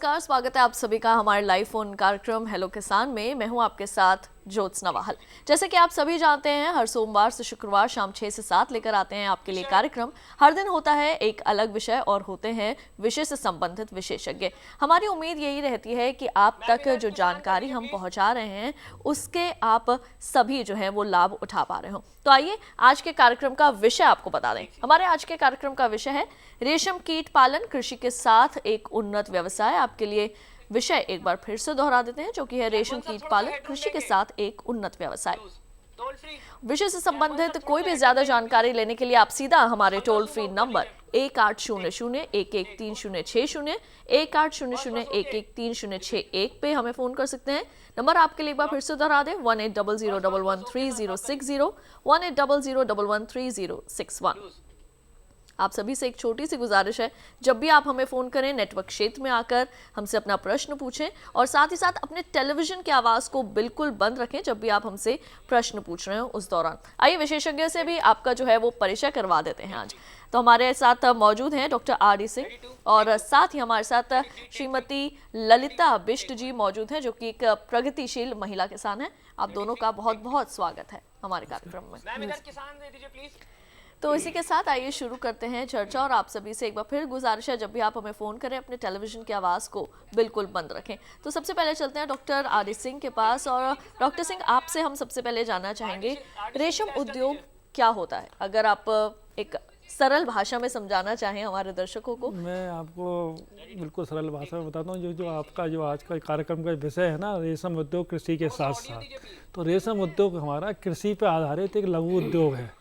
नमस्कार, स्वागत है आप सभी का हमारे लाइव फोन कार्यक्रम हेलो किसान में। मैं हूं आपके साथ ज्योत्सना वाहल। जैसे कि आप सभी जानते हैं, हर सोमवार से शुक्रवार शाम 6 से 7 लेकर आते हैं आपके लिए कार्यक्रम। हर दिन होता है एक अलग विषय और होते हैं विषय से संबंधित विशेषज्ञ। हमारी उम्मीद यही रहती है कि आप तक जो जानकारी हम पहुंचा रहे हैं उसके आप सभी जो है वो लाभ उठा पा रहे हो। तो आइए आज के कार्यक्रम का विषय आपको बता दें। हमारे आज के कार्यक्रम का विषय है रेशम कीट पालन कृषि के साथ एक उन्नत व्यवसाय। आपके लिए विषय एक बार फिर से दोहरा देते हैं, जो कि है रेशम कीट पालन कृषि के साथ एक उन्नत व्यवसाय। विषय से संबंधित कोई भी ज्यादा जानकारी लेने के लिए आप सीधा हमारे टोल फ्री नंबर 1800-113060 1800-113061 पे हमें फोन कर सकते हैं। नंबर आपके लिए एक बार फिर से दोहरा दें 1800-113060 1800-113061। आप सभी से एक छोटी सी गुजारिश है, जब भी आप हमें फ़ोन करें नेटवर्क क्षेत्र में आकर हमसे अपना प्रश्न पूछें और साथ ही साथ अपने टेलीविज़न की आवाज़ को बिल्कुल बंद रखें जब भी आप हमसे प्रश्न पूछ रहे हो उस दौरान। आइए विशेषज्ञ से भी आपका जो है वो परिचय करवा देते हैं आज। तो हमारे साथ मौजूद हैं डॉक्टर आर.डी. सिंह और साथ ही हमारे साथ श्रीमती ललिता बिष्ट जी मौजूद हैं, जो कि एक प्रगतिशील महिला किसान है। आप दोनों का बहुत बहुत स्वागत है हमारे कार्यक्रम में। तो इसी के साथ आइए शुरू करते हैं चर्चा। और आप सभी से एक बार फिर गुजारिश है, जब भी आप हमें फ़ोन करें अपने टेलीविज़न की आवाज़ को बिल्कुल बंद रखें। तो सबसे पहले चलते हैं डॉक्टर आर.डी. सिंह के पास। और डॉक्टर सिंह, आपसे हम सबसे पहले जानना चाहेंगे रेशम उद्योग क्या होता है, अगर आप एक सरल भाषा में समझाना चाहें हमारे दर्शकों को। मैं आपको बिल्कुल सरल भाषा में बताता हूँ। जो आपका जो आज का कार्यक्रम का विषय है ना, रेशम उद्योग कृषि के साथ साथ, तो रेशम उद्योग हमारा कृषि पर आधारित एक लघु उद्योग है,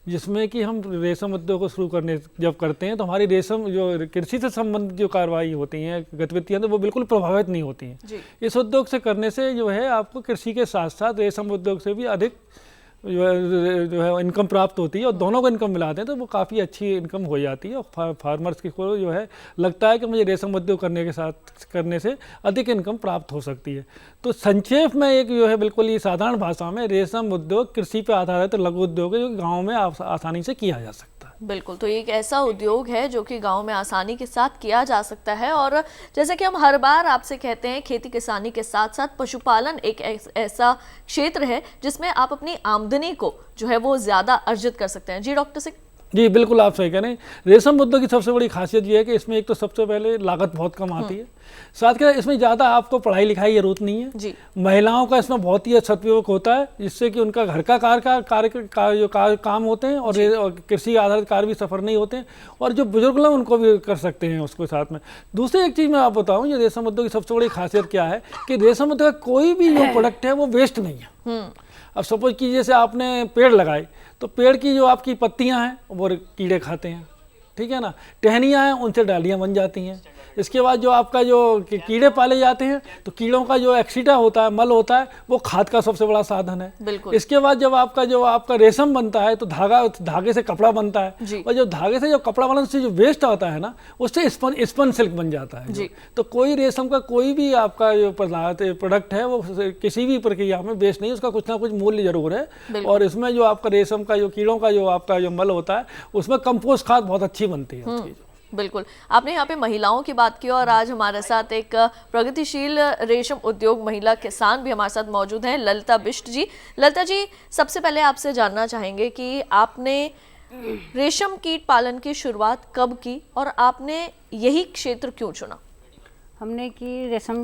जिसमें कि हम रेशम उद्योग को शुरू करने जब करते हैं तो हमारी रेशम जो कृषि से संबंधित जो कार्रवाई होती हैं, गतिविधियाँ, तो वो बिल्कुल प्रभावित नहीं होती हैं। इस उद्योग से करने से जो है आपको कृषि के साथ साथ रेशम उद्योग से भी अधिक जो है इनकम प्राप्त होती है, और दोनों को इनकम मिलाते हैं तो वो काफ़ी अच्छी इनकम हो जाती है। और फार्मर्स को जो है लगता है कि मुझे रेशम उद्योग करने से अधिक इनकम प्राप्त हो सकती है। तो संक्षेप में एक जो है बिल्कुल ही साधारण भाषा में रेशम उद्योग कृषि पर आधारित लघु उद्योग है, जो गाँव में आसानी से किया जा सकता है। बिल्कुल, तो ये एक ऐसा उद्योग है जो कि गांव में आसानी के साथ किया जा सकता है। और जैसे कि हम हर बार आपसे कहते हैं, खेती किसानी के साथ साथ पशुपालन एक ऐसा क्षेत्र है जिसमें आप अपनी आमदनी को जो है वो ज़्यादा अर्जित कर सकते हैं। जी डॉक्टर सिंह। जी बिल्कुल, आप सही कह रहे हैं। रेशम उद्योग की सबसे बड़ी खासियत ये है कि इसमें एक तो सबसे पहले लागत बहुत कम आती है, साथ के इसमें ज़्यादा आपको पढ़ाई लिखाई की जरूरत नहीं है जी। महिलाओं का इसमें बहुत ही सदुपयोग होता है, जिससे कि उनका घर का काम होते हैं और कृषि आधारित कार्य भी सफर नहीं होते हैं, और जो बुजुर्ग लोग उनको भी कर सकते हैं उसको साथ में। दूसरी एक चीज़ मैं आप बताऊँ, ये रेशम उद्योग की सबसे बड़ी खासियत क्या है कि रेशम उद्योग का कोई भी जो प्रोडक्ट है वो वेस्ट नहीं है। अब सपोज कीजिए जैसे आपने पेड़ लगाए, तो पेड़ की जो आपकी पत्तियां हैं वो कीड़े खाते हैं, ठीक है ना, टहनियाँ हैं उनसे डालियाँ बन जाती हैं। इसके बाद जो आपका जो कीड़े पाले जाते हैं, तो कीड़ों का जो एक्सीटा होता है, मल होता है, वो खाद का सबसे बड़ा साधन है। इसके बाद जब आपका रेशम बनता है तो धागे से कपड़ा बनता है, और जो धागे से जो कपड़ा बनने से जो वेस्ट आता है ना, उससे स्पन सिल्क बन जाता है। तो कोई रेशम का कोई भी आपका जो प्रोडक्ट है वो किसी भी प्रक्रिया में वेस्ट नहीं, उसका कुछ ना कुछ मूल्य जरूर है। और इसमें जो आपका रेशम का जो कीड़ों का जो आपका जो मल होता है, उसमें कंपोस्ट खाद बहुत अच्छी बनती है। बिल्कुल, आपने यहाँ पे महिलाओं की बात की, और आज हमारे साथ एक प्रगतिशील रेशम उद्योग महिला किसान भी हमारे साथ मौजूद हैं, ललिता बिष्ट जी। ललिता जी, सबसे पहले आपसे जानना चाहेंगे कि आपने रेशम कीट पालन की शुरुआत कब की और आपने यही क्षेत्र क्यों चुना? हमने की रेशम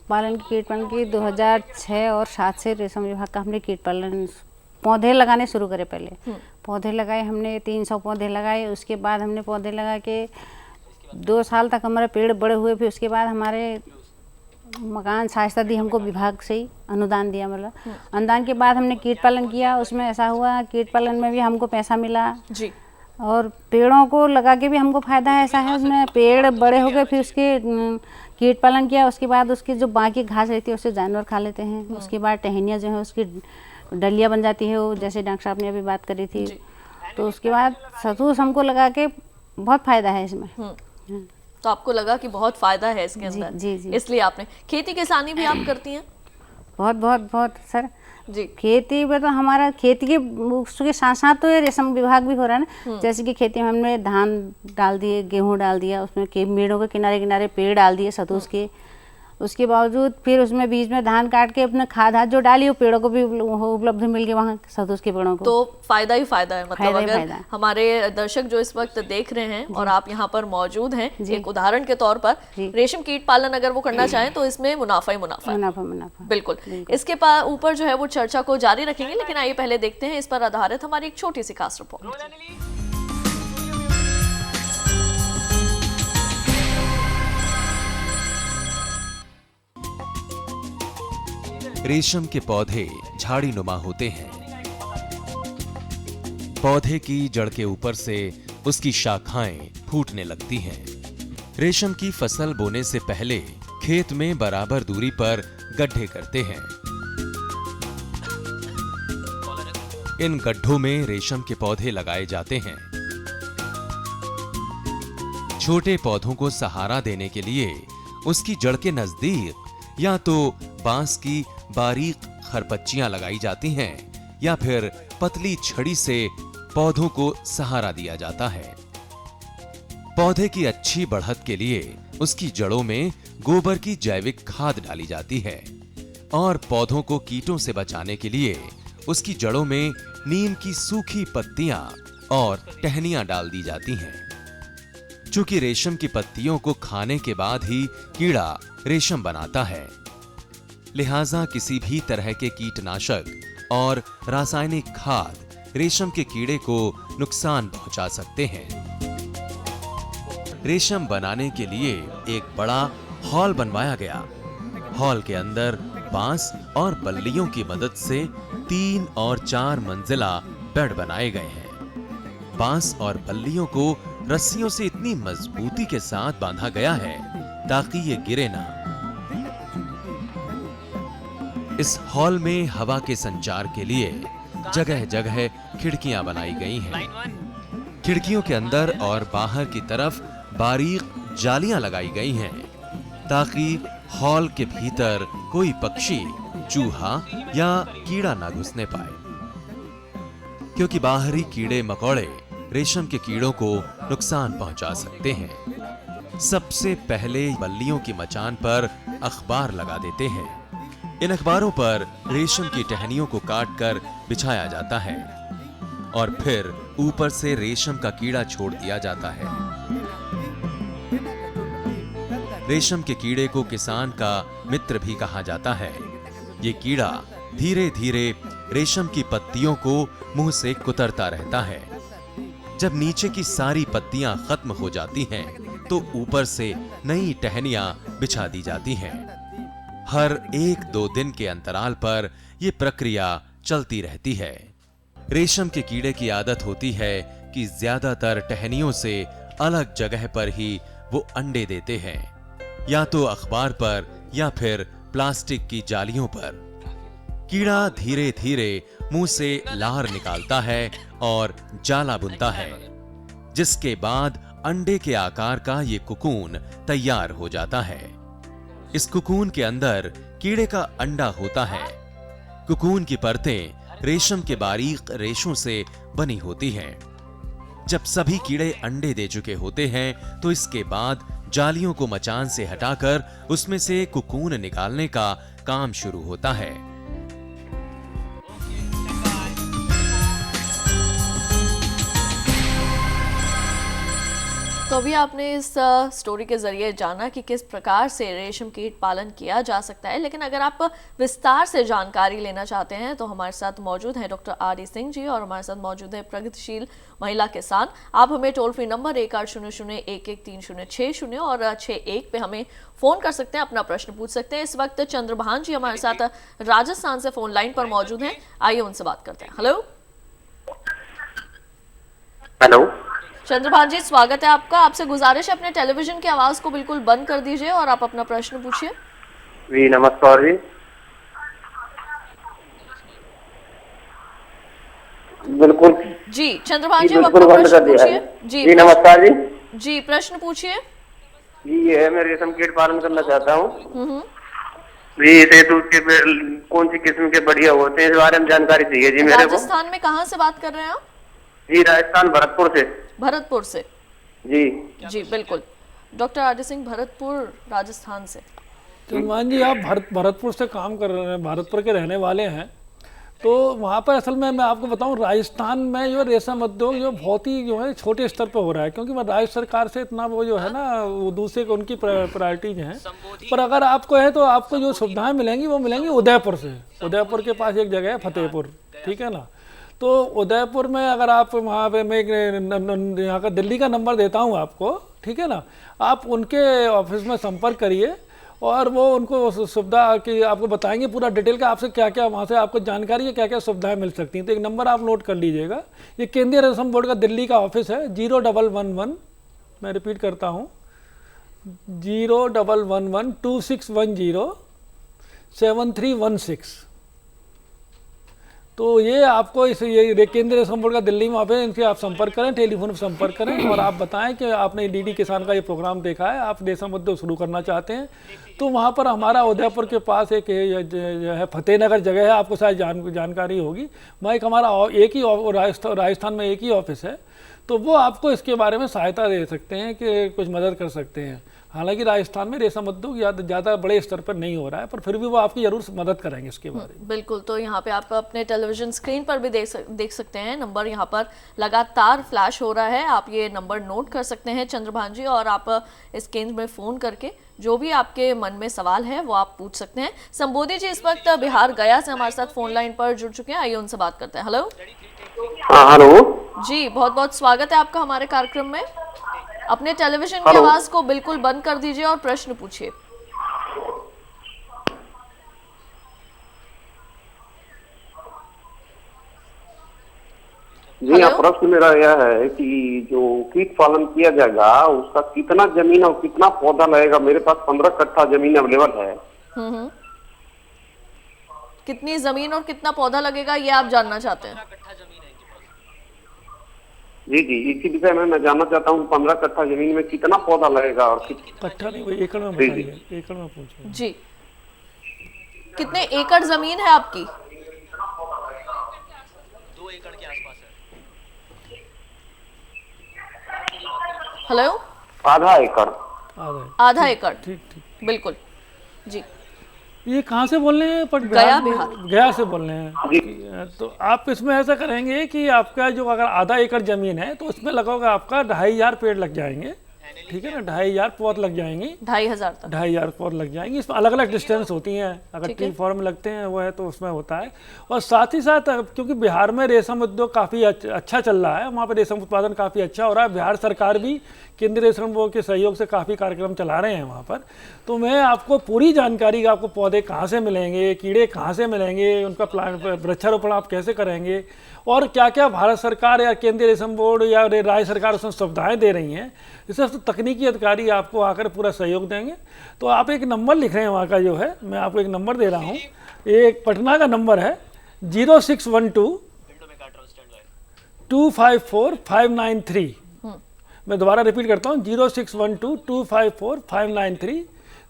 पालन की कीट पालन की 2006 और 7 से रेशम विभाग का हमने कीट पालन पौधे लगाने शुरू करे। पहले पौधे लगाए हमने, 300 पौधे लगाए। उसके बाद हमने पौधे लगा के 2 साल तक हमारे पेड़ बड़े हुए। फिर उसके बाद हमारे मकान सहायता दी हमको, विभाग से ही अनुदान दिया। मतलब अनुदान के बाद हमने कीट पालन किया। उसमें ऐसा हुआ, कीट पालन में भी हमको पैसा मिला जी, और पेड़ों को लगा के भी हमको फायदा है। ऐसा है, उसमें पेड़ बड़े हो गए, फिर उसके कीट पालन किया। उसके बाद उसकी जो बाकी घास रहती है उससे जानवर खा लेते हैं। उसके बाद टहनियाँ जो है उसकी डलिया बन जाती है, वो जैसे डॉक्टर साहब ने अभी बात करी थी। तो उसके बाद सतूस हमको लगा के बहुत फायदा है इसमें। तो आपको लगा कि बहुत फायदा है इसके अंदर, जी, इसलिए आपने खेती किसानी भी आप करती हैं? बहुत बहुत बहुत सर जी। खेती में तो हमारा खेती के उसके साथ साथ तो ये रेशम विभाग भी हो रहा है ना। जैसे कि खेती में हमने धान डाल दिए, गेहूं डाल दिया, उसमें पेड़ों के किनारे किनारे पेड़ डाल दिए सतूस के। उसके बावजूद फिर उसमें बीच में धान काट के अपने खाद जो डाली वो पेड़ों को भी उपलब्ध मिल गए वहाँ सतूस के पेड़ों को। तो फायदा ही फायदा है, मतलब फायदा ही अगर फायदा। हमारे दर्शक जो इस वक्त देख रहे हैं और आप यहाँ पर मौजूद हैं, एक उदाहरण के तौर पर रेशम कीट पालन अगर वो करना चाहें तो इसमें मुनाफा ही मुनाफा है। मुनाफा बिल्कुल। इसके ऊपर जो है वो चर्चा को जारी रखेंगे, लेकिन आइए पहले देखते हैं इस पर आधारित हमारी एक छोटी सी खास रिपोर्ट। रेशम के पौधे झाड़ी नुमा होते हैं। पौधे की जड़ के ऊपर से उसकी शाखाएं फूटने लगती हैं। रेशम की फसल बोने से पहले खेत में बराबर दूरी पर गड्ढे करते हैं। इन गड्ढों में रेशम के पौधे लगाए जाते हैं। छोटे पौधों को सहारा देने के लिए उसकी जड़ के नजदीक या तो बांस की बारीक खरपच्चियां लगाई जाती हैं या फिर पतली छड़ी से पौधों को सहारा दिया जाता है। पौधे की अच्छी बढ़त के लिए उसकी जड़ों में गोबर की जैविक खाद डाली जाती है और पौधों को कीटों से बचाने के लिए उसकी जड़ों में नीम की सूखी पत्तियां और टहनियां डाल दी जाती हैं। चूंकि रेशम की पत्तियों को खाने के बाद ही कीड़ा रेशम बनाता है, लिहाजा किसी भी तरह के कीटनाशक और रासायनिक खाद रेशम के कीड़े को नुकसान पहुंचा सकते हैं। रेशम बनाने के लिए एक बड़ा हॉल बनवाया गया। हॉल के अंदर बांस और बल्लियों की मदद से 3 और 4 मंजिला बेड बनाए गए हैं। बांस और बल्लियों को रस्सियों से इतनी मजबूती के साथ बांधा गया है ताकि ये गिरे ना। इस हॉल में हवा के संचार के लिए जगह जगह खिड़कियां बनाई गई हैं। खिड़कियों के अंदर और बाहर की तरफ बारीक जालियां लगाई गई हैं ताकि हॉल के भीतर कोई पक्षी, चूहा या कीड़ा ना घुसने पाए, क्योंकि बाहरी कीड़े मकोड़े रेशम के कीड़ों को नुकसान पहुंचा सकते हैं। सबसे पहले बल्लियों की मचान पर अखबार लगा देते हैं। इन अखबारों पर रेशम की टहनियों को काटकर बिछाया जाता है और फिर ऊपर से रेशम का कीड़ा छोड़ दिया जाता है। रेशम के कीड़े को किसान का मित्र भी कहा जाता है। ये कीड़ा धीरे धीरे रेशम की पत्तियों को मुंह से कुतरता रहता है। जब नीचे की सारी पत्तियां खत्म हो जाती हैं, तो ऊपर से नई टहनियां बिछा दी जाती हैं। हर 1-2 दिन के अंतराल पर यह प्रक्रिया चलती रहती है। रेशम के कीड़े की आदत होती है कि ज्यादातर टहनियों से अलग जगह पर ही वो अंडे देते हैं, या तो अखबार पर या फिर प्लास्टिक की जालियों पर। कीड़ा धीरे धीरे मुंह से लार निकालता है और जाला बुनता है, जिसके बाद अंडे के आकार का ये कुकून तैयार हो जाता है। इस कुकून के अंदर कीड़े का अंडा होता है। कुकून की परतें रेशम के बारीक रेशों से बनी होती हैं। जब सभी कीड़े अंडे दे चुके होते हैं, तो इसके बाद जालियों को मचान से हटाकर उसमें से कुकून निकालने का काम शुरू होता है। तो अभी आपने इस स्टोरी के जरिए जाना कि किस प्रकार से रेशम कीट पालन किया जा सकता है, लेकिन अगर आप विस्तार से जानकारी लेना चाहते हैं तो हमारे साथ मौजूद हैं doctor R D Singh ji और हमारे साथ मौजूद है प्रगतिशील महिला किसान। आप हमें टोल फ्री नंबर 1800-113060 और 61 पे हमें फोन कर सकते हैं, अपना प्रश्न पूछ सकते हैं। इस वक्त चंद्रभान जी हमारे साथ राजस्थान से फोन लाइन पर मौजूद हैं, आइए उनसे बात करते हैं। हेलो हेलो चंद्रभान जी, स्वागत है आपका। आपसे गुजारिश है अपने टेलीविजन की आवाज को बिल्कुल बंद कर दीजिए और आप अपना प्रश्न पूछिए। जी नमस्कार जी। बिल्कुल जी चंद्रभान जी, जी आप अपना प्रश्न पूछिए। जी नमस्कार जी। जी प्रश्न पूछिए। जी ये है, मैं रेशम कीट पालन करना चाहता हूँ। जी शहतूत के कौन सी किस्म के बढ़िया होते हैं, इस बारे में जानकारी चाहिए जी मेरे को। राजस्थान में कहाँ से बात कर रहे हैं आप? जी राजस्थान भरतपुर से। भरतपुर से। जी जी बिल्कुल, डॉक्टर आदित्य सिंह, भरतपुर राजस्थान से। चंद्रभान जी, आप भरतपुर से काम कर रहे हैं, भरतपुर के रहने वाले हैं, तो वहाँ पर असल में मैं आपको बताऊं, राजस्थान में जो रेशम उद्योग जो बहुत ही जो है छोटे स्तर पर हो रहा है, क्योंकि मैं राज्य सरकार से इतना वो जो है ना, वो दूसरे को उनकी प्रायोरिटीज हैं। पर अगर आपको है तो आपको जो सुविधाएं मिलेंगी वो मिलेंगी उदयपुर से। उदयपुर के पास एक जगह है फतेहपुर, ठीक है ना, तो उदयपुर में अगर आप वहाँ पे, मैं यहाँ का दिल्ली का नंबर देता हूँ आपको, ठीक है ना, आप उनके ऑफिस में संपर्क करिए और वो उनको सुविधा की आपको बताएंगे पूरा डिटेल का, आपसे क्या क्या वहाँ से आपको जानकारी है, क्या क्या सुविधाएं मिल सकती हैं। तो एक नंबर आप नोट कर लीजिएगा, ये केंद्रीय रेशम बोर्ड का दिल्ली का ऑफिस है, 0111, मैं रिपीट करता हूँ, 011126107316। तो ये आपको ये केंद्रीय रेशम बोर्ड का दिल्ली में ऑफिस है, इनसे आप संपर्क करें, टेलीफोन पर संपर्क करें और आप बताएं कि आपने डीडी किसान का ये प्रोग्राम देखा है, आप रेशम उद्योग शुरू करना चाहते हैं। तो वहाँ पर हमारा उदयपुर के पास एक जो है फतेहनगर जगह है, आपको शायद जानकारी होगी, वहाँ एक हमारा एक ही राजस्थान में एक ही ऑफिस है, तो वो आपको इसके बारे में सहायता दे सकते हैं कि कुछ मदद कर सकते हैं। हालांकि राजस्थान में रेशम उद्योग ज़्यादा बड़े स्तर पर नहीं हो रहा है, पर फिर भी वो आपकी जरूर मदद करेंगे इसके बारे में। बिल्कुल, तो यहाँ पे आप अपने टेलीविजन स्क्रीन पर भी देख सकते हैं, नंबर यहाँ पर लगातार फ्लैश हो रहा है, आप ये नंबर नोट कर सकते हैं चंद्रभान जी, और आप इस केंद्र में फ़ोन करके जो भी आपके मन में सवाल है वो आप पूछ सकते हैं। संबोधि जी इस वक्त बिहार गया से हमारे साथ फोन लाइन पर जुड़ चुके हैं, आइए उनसे बात करते हैं। हेलो। हाँ हेलो जी, बहुत बहुत स्वागत है आपका हमारे कार्यक्रम में। अपने टेलीविजन की आवाज को बिल्कुल बंद कर दीजिए और प्रश्न पूछिए। जी हाँ, प्रश्न मेरा यह है कि जो कीट पालन किया जाएगा उसका कितना जमीन और कितना पौधा लगेगा। मेरे पास 15 कट्ठा जमीन अवेलेबल है। कितनी जमीन और कितना पौधा लगेगा ये आप जानना चाहते हैं? जी जी, इसी विषय में मैं जानना चाहता हूँ 15 कट्ठा जमीन में कितना पौधा लगेगा और कट्ठा नहीं, एकड़ में बताइए, एकड़ में पूछिए जी। कितने एकड़ जमीन है आपकी? 2 एकड़ के आसपास है। हेलो। आधा एकड़। आधा एकड़, ठीक ठीक, बिल्कुल जी। ये कहाँ से बोल रहे हैं? गया, बिहार। गया से बोल रहे हैं। तो आप इसमें ऐसा करेंगे कि आपका जो अगर आधा एकड़ जमीन है तो उसमें लगोगा आपका 2500 पेड़ लग जाएंगे, ठीक है ना, 2500 पौध लग जाएंगी, 2500 पौध लग जाएंगी। इसमें अलग अलग डिस्टेंस होती हैं, अगर ट्री फॉर्म लगते हैं वो है तो उसमें होता है। और साथ ही साथ क्योंकि बिहार में रेशम उद्योग काफ़ी अच्छा चल रहा है, वहाँ पर रेशम उत्पादन काफ़ी अच्छा हो रहा है, बिहार सरकार भी केंद्रीय रेशम बोर्ड के सहयोग से काफ़ी कार्यक्रम चला रहे हैं वहाँ पर। तो मैं आपको पूरी जानकारी, आपको पौधे कहाँ से मिलेंगे, कीड़े कहाँ से मिलेंगे, उनका वृक्षारोपण आप कैसे करेंगे और क्या क्या भारत सरकार या केंद्रीय रेशम बोर्ड या राज्य सरकार उसमें सुविधाएं दे रही हैं, इस सब तकनीकी अधिकारी आपको आकर पूरा सहयोग देंगे। तो आप एक नंबर लिख रहे हैं वहाँ का जो है, मैं आपको एक नंबर दे रहा हूँ, एक पटना का नंबर है 0612-254-593। मैं दोबारा रिपीट करता हूँ 0612-254-593।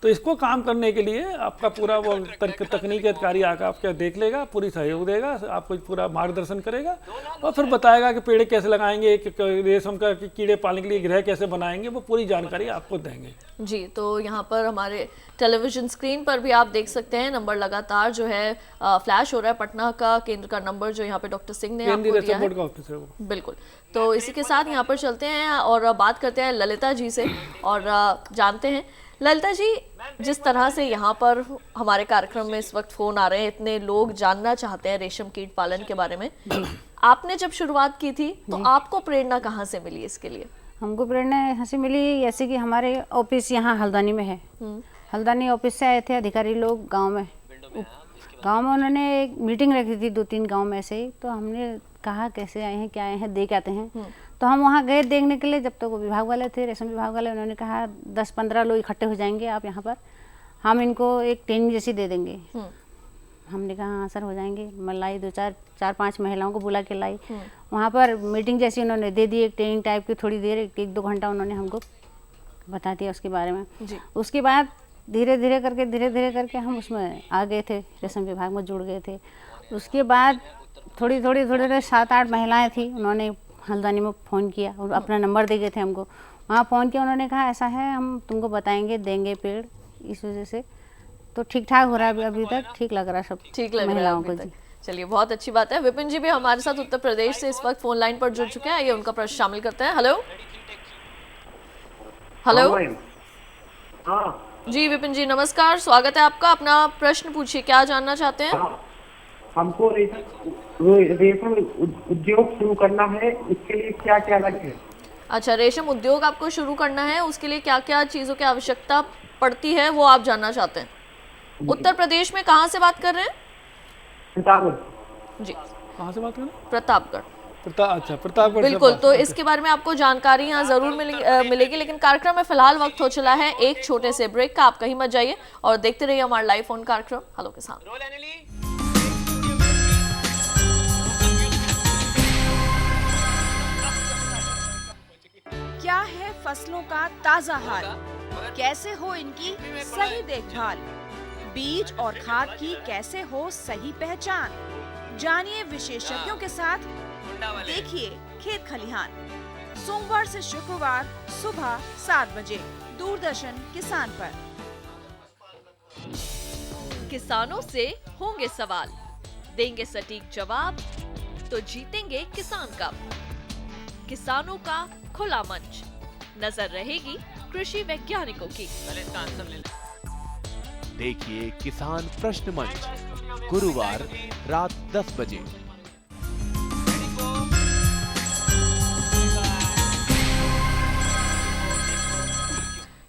तो इसको काम करने के लिए आपका पूरा वो तकनीकी अधिकारी आकर आपका देख लेगा, पूरी सहयोग देगा, आपको पूरा मार्गदर्शन करेगा और फिर बताएगा कि पेड़ कैसे लगाएंगे, रेशम का कीड़े पालने के लिए गृह कैसे बनाएंगे, वो पूरी जानकारी आपको देंगे। जी, तो यहाँ पर हमारे टेलीविजन स्क्रीन पर भी आप देख सकते हैं, नंबर लगातार जो है फ्लैश हो रहा है, पटना का केंद्र का नंबर जो यहाँ पे डॉक्टर सिंह ने आपको दिया है। बिल्कुल, तो इसी के साथ यहाँ पर चलते हैं और बात करते हैं ललिता जी से और जानते हैं। ललिता जी, जिस तरह से यहाँ पर हमारे कार्यक्रम में इस वक्त फोन आ रहे हैं, इतने लोग जानना चाहते हैं रेशम कीट पालन के बारे में, आपने जब शुरुआत की थी तो आपको प्रेरणा कहाँ से मिली इसके लिए? हमको प्रेरणा यहाँ से मिली, जैसे कि हमारे ऑफिस यहाँ हल्द्वानी में है, हल्द्वानी ऑफिस से आए थे अधिकारी लोग गांव में उन्होंने एक मीटिंग रखी थी 2-3 गांव में से ही। तो हमने कहा कैसे आए हैं, क्या आए हैं, देख आते हैं। तो हम वहाँ गए देखने के लिए, जब तक वो विभाग वाले थे, रेशम विभाग वाले, उन्होंने कहा 10-15 लोग इकट्ठे हो जाएंगे आप यहाँ पर, हम इनको एक ट्रेनिंग जैसी दे देंगे। हमने कहा हाँ सर हो जाएंगे। मैं लाई 4-5 महिलाओं को बुला के लाई, वहाँ पर मीटिंग जैसी उन्होंने दे दी, एक ट्रेनिंग टाइप की, थोड़ी देर 1-2 घंटा उन्होंने हमको बता दिया उसके बारे में। उसके बाद धीरे धीरे करके हम उसमें आ गए थे, रेशम विभाग में जुड़ गए थे। उसके बाद थोड़ी 7-8 महिलाएं थी, उन्होंने हल्द्वानी में फ़ोन किया और अपना नंबर दे गए थे हमको। वहाँ फ़ोन किया, उन्होंने कहा ऐसा है, हम तुमको बताएंगे, देंगे पेड़। इस वजह से तो ठीक ठाक हो रहा है, अभी तक ठीक लग रहा है, सब ठीक लग रहा है महिलाओं अभी को। तक। चलिए, बहुत अच्छी बात है। विपिन जी भी हमारे साथ उत्तर प्रदेश से इस वक्त फोन लाइन पर जुड़ चुके हैं, आइए उनका प्रश्न शामिल करते हैं। हेलो हेलो हाँ, जी विपिन जी नमस्कार, स्वागत है आपका। अपना प्रश्न पूछिए, क्या जानना चाहते हैं? हमको रेशम उद्योग शुरू करना है, इसके लिए क्या क्या लगे? अच्छा, रेशम उद्योग आपको शुरू करना है, उसके लिए क्या क्या चीज़ों की आवश्यकता पड़ती है वो आप जानना चाहते हैं। उत्तर प्रदेश में कहाँ से बात कर रहे हैं? जी, कहाँ से बात कर रहे हैं? प्रतापगढ़। प्रतापगढ़ से बिल्कुल, बात तो कर- इसके बारे में आपको जानकारी यहाँ जरूर मिलेगी, लेकिन कार्यक्रम में फिलहाल वक्त हो चला है एक छोटे से ब्रेक का। आप कहीं मत जाइए और देखते रहिए हमारा लाइव फोन कार्यक्रम हेलो किसान। रोल एनिली। क्या है फसलों का ताजा हाल, कैसे हो इनकी सही देखभाल, बीज और खाद की कैसे हो सही पहचान, जानिए विशेषज्ञों के साथ, देखिए खेत खलिहान। सोमवार से शुक्रवार सुबह 7 बजे दूरदर्शन किसान पर। किसानों से होंगे सवाल, देंगे सटीक जवाब, तो जीतेंगे किसान कप। किसानों का खुला मंच, नजर रहेगी कृषि वैज्ञानिकों की। पहले इसका आंसर ले ले। देखिए किसान प्रश्न मंच, गुरुवार रात 10 बजे।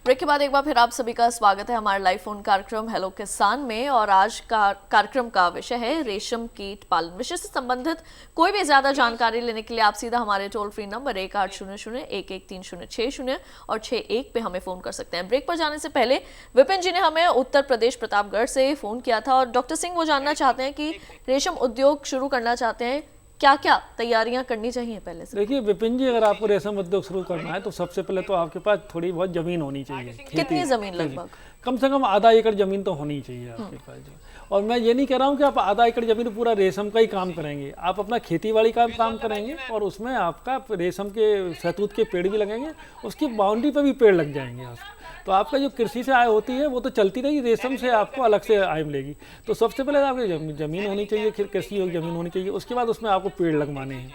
ब्रेक के बाद एक बार फिर आप सभी का स्वागत है हमारे लाइव फोन कार्यक्रम हेलो किसान में। और आज का कार्यक्रम का विषय है रेशम कीट पालन। विषय से संबंधित कोई भी ज्यादा जानकारी लेने के लिए आप सीधा हमारे टोल फ्री नंबर 1800-113060 और 61 पे हमें फोन कर सकते हैं। ब्रेक पर जाने से पहले विपिन जी ने हमें उत्तर प्रदेश प्रतापगढ़ से फोन किया था और डॉक्टर सिंह वो जानना चाहते हैं कि रेशम उद्योग शुरू करना चाहते हैं, क्या क्या तैयारियां करनी चाहिए पहले से? देखिए विपिन जी, अगर आपको रेशम उद्योग शुरू करना है तो सबसे पहले तो आपके पास थोड़ी बहुत जमीन होनी चाहिए। कितनी जमीन लगभग? कम से कम आधा एकड़ जमीन तो होनी चाहिए आपके पास जो। और मैं ये नहीं कह रहा हूँ कि आप आधा एकड़ जमीन पूरा रेशम का ही काम करेंगे, आप अपना खेतीबाड़ी का काम करेंगे और उसमें आपका रेशम के शहतूत के पेड़ भी लगेंगे, उसकी बाउंड्री पर भी पेड़ लग जाएंगे आपको। तो आपका जो कृषि से आय होती है वो तो चलती रही, रेशम से आपको अलग से आय मिलेगी। तो सबसे पहले आपकी जमीन होनी चाहिए, फिर कृषि योग्य जमीन होनी चाहिए। उसके बाद उसमें आपको पेड़ लगवाने हैं,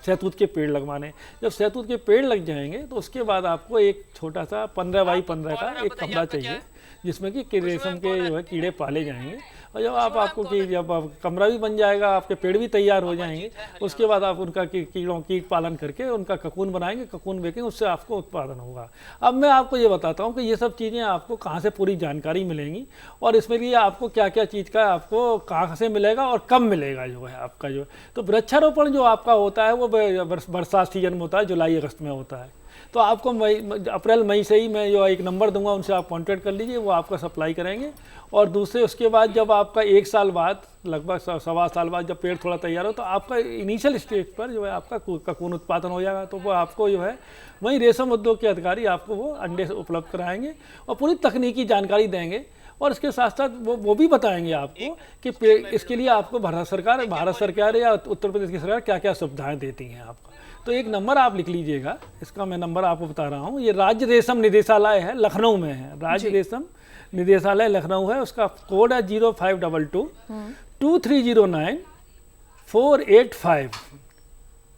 शहतूत के पेड़ लगवाने हैं। जब शहतूत के पेड़ लग जाएंगे तो उसके बाद आपको एक छोटा सा 15 बाई 15 का एक कमरा चाहिए जिसमें कि रेशम के जो है कीड़े पाले जाएंगे। और जब आपको कि जब आप कमरा भी बन जाएगा, आपके पेड़ भी तैयार हो जाएंगे, उसके बाद आप उनका कीट पालन करके उनका ककून बनाएंगे, ककून बेचेंगे, उससे आपको उत्पादन होगा। अब मैं आपको ये बताता हूँ कि ये सब चीज़ें आपको कहाँ से पूरी जानकारी मिलेंगी और इसमें लिए आपको क्या क्या चीज़ का आपको कहाँ से मिलेगा और कब मिलेगा जो है आपका जो। तो वृक्षारोपण जो आपका होता है वो बरसात सीजन में होता है, जुलाई अगस्त में होता है। तो आपको अप्रैल मई से ही मैं जो एक नंबर दूंगा उनसे आप कांटेक्ट कर लीजिए, वो आपका सप्लाई करेंगे। और दूसरे उसके बाद जब आपका 1 साल बाद, लगभग 1.25 साल बाद जब पेड़ थोड़ा तैयार हो तो आपका इनिशियल स्टेज पर जो है आपका ककून उत्पादन हो जाएगा। तो वो आपको जो है वहीं रेशम उद्योग के अधिकारी आपको वो अंडे उपलब्ध कराएंगे और पूरी तकनीकी जानकारी देंगे। और इसके साथ साथ वो भी बताएंगे आपको कि इसके लिए आपको भारत सरकार या उत्तर प्रदेश की सरकार क्या क्या सुविधाएँ देती हैं आपको। तो एक नंबर आप लिख लीजिएगा, इसका मैं नंबर आपको बता रहा हूँ। ये राज्य रेशम निदेशालय है, लखनऊ में है, राज्य रेशम निदेशालय लखनऊ है। उसका कोड है 0522-2309-485।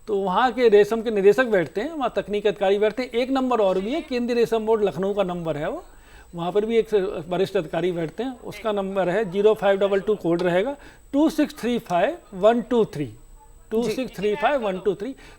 तो वहाँ के रेशम के निदेशक बैठते हैं, वहाँ तकनीकी अधिकारी बैठते हैं। एक नंबर और भी है, केंद्रीय रेशम बोर्ड लखनऊ का नंबर है वो, वहाँ पर भी एक वरिष्ठ अधिकारी बैठते हैं, उसका नंबर है 0522 कोड रहेगा 2635-123।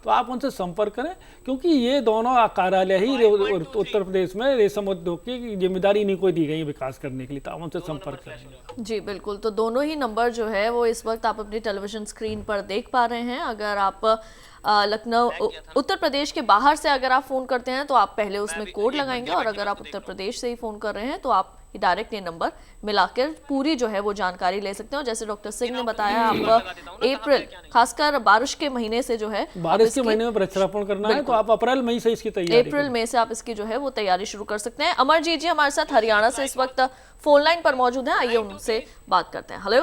तो आप उनसे संपर्क करें, क्योंकि ये दोनों कार्यालय ही उत्तर प्रदेश में रेशम उद्योग की जिम्मेदारी इन्हीं को दी गई है विकास करने के लिए। तो आप उनसे संपर्क करेंगे। जी बिल्कुल, तो दोनों ही नंबर जो है वो इस वक्त आप अपनी टेलीविजन स्क्रीन पर देख पा रहे हैं। अगर आप लखनऊ उत्तर प्रदेश के बाहर से अगर आप फ़ोन करते हैं तो आप पहले उसमें कोड लगाएंगे और अगर आप उत्तर प्रदेश से ही फ़ोन कर रहे हैं तो आप डायरेक्ट ये नंबर मिलाकर पूरी जो है वो जानकारी ले सकते हो। जैसे डॉक्टर सिंह ने बताया, आप अप्रैल, खासकर बारिश के महीने से जो है, बारिश के महीने में वृक्षारोपण करना है, तो आप अप्रैल मई से इसकी तैयारी, अप्रैल मई से आप इसकी जो है वो तैयारी शुरू कर सकते हैं। अमरजीत जी हमारे साथ हरियाणा से इस वक्त फोन लाइन पर मौजूद हैं, आइए उनसे बात करते हैं। हेलो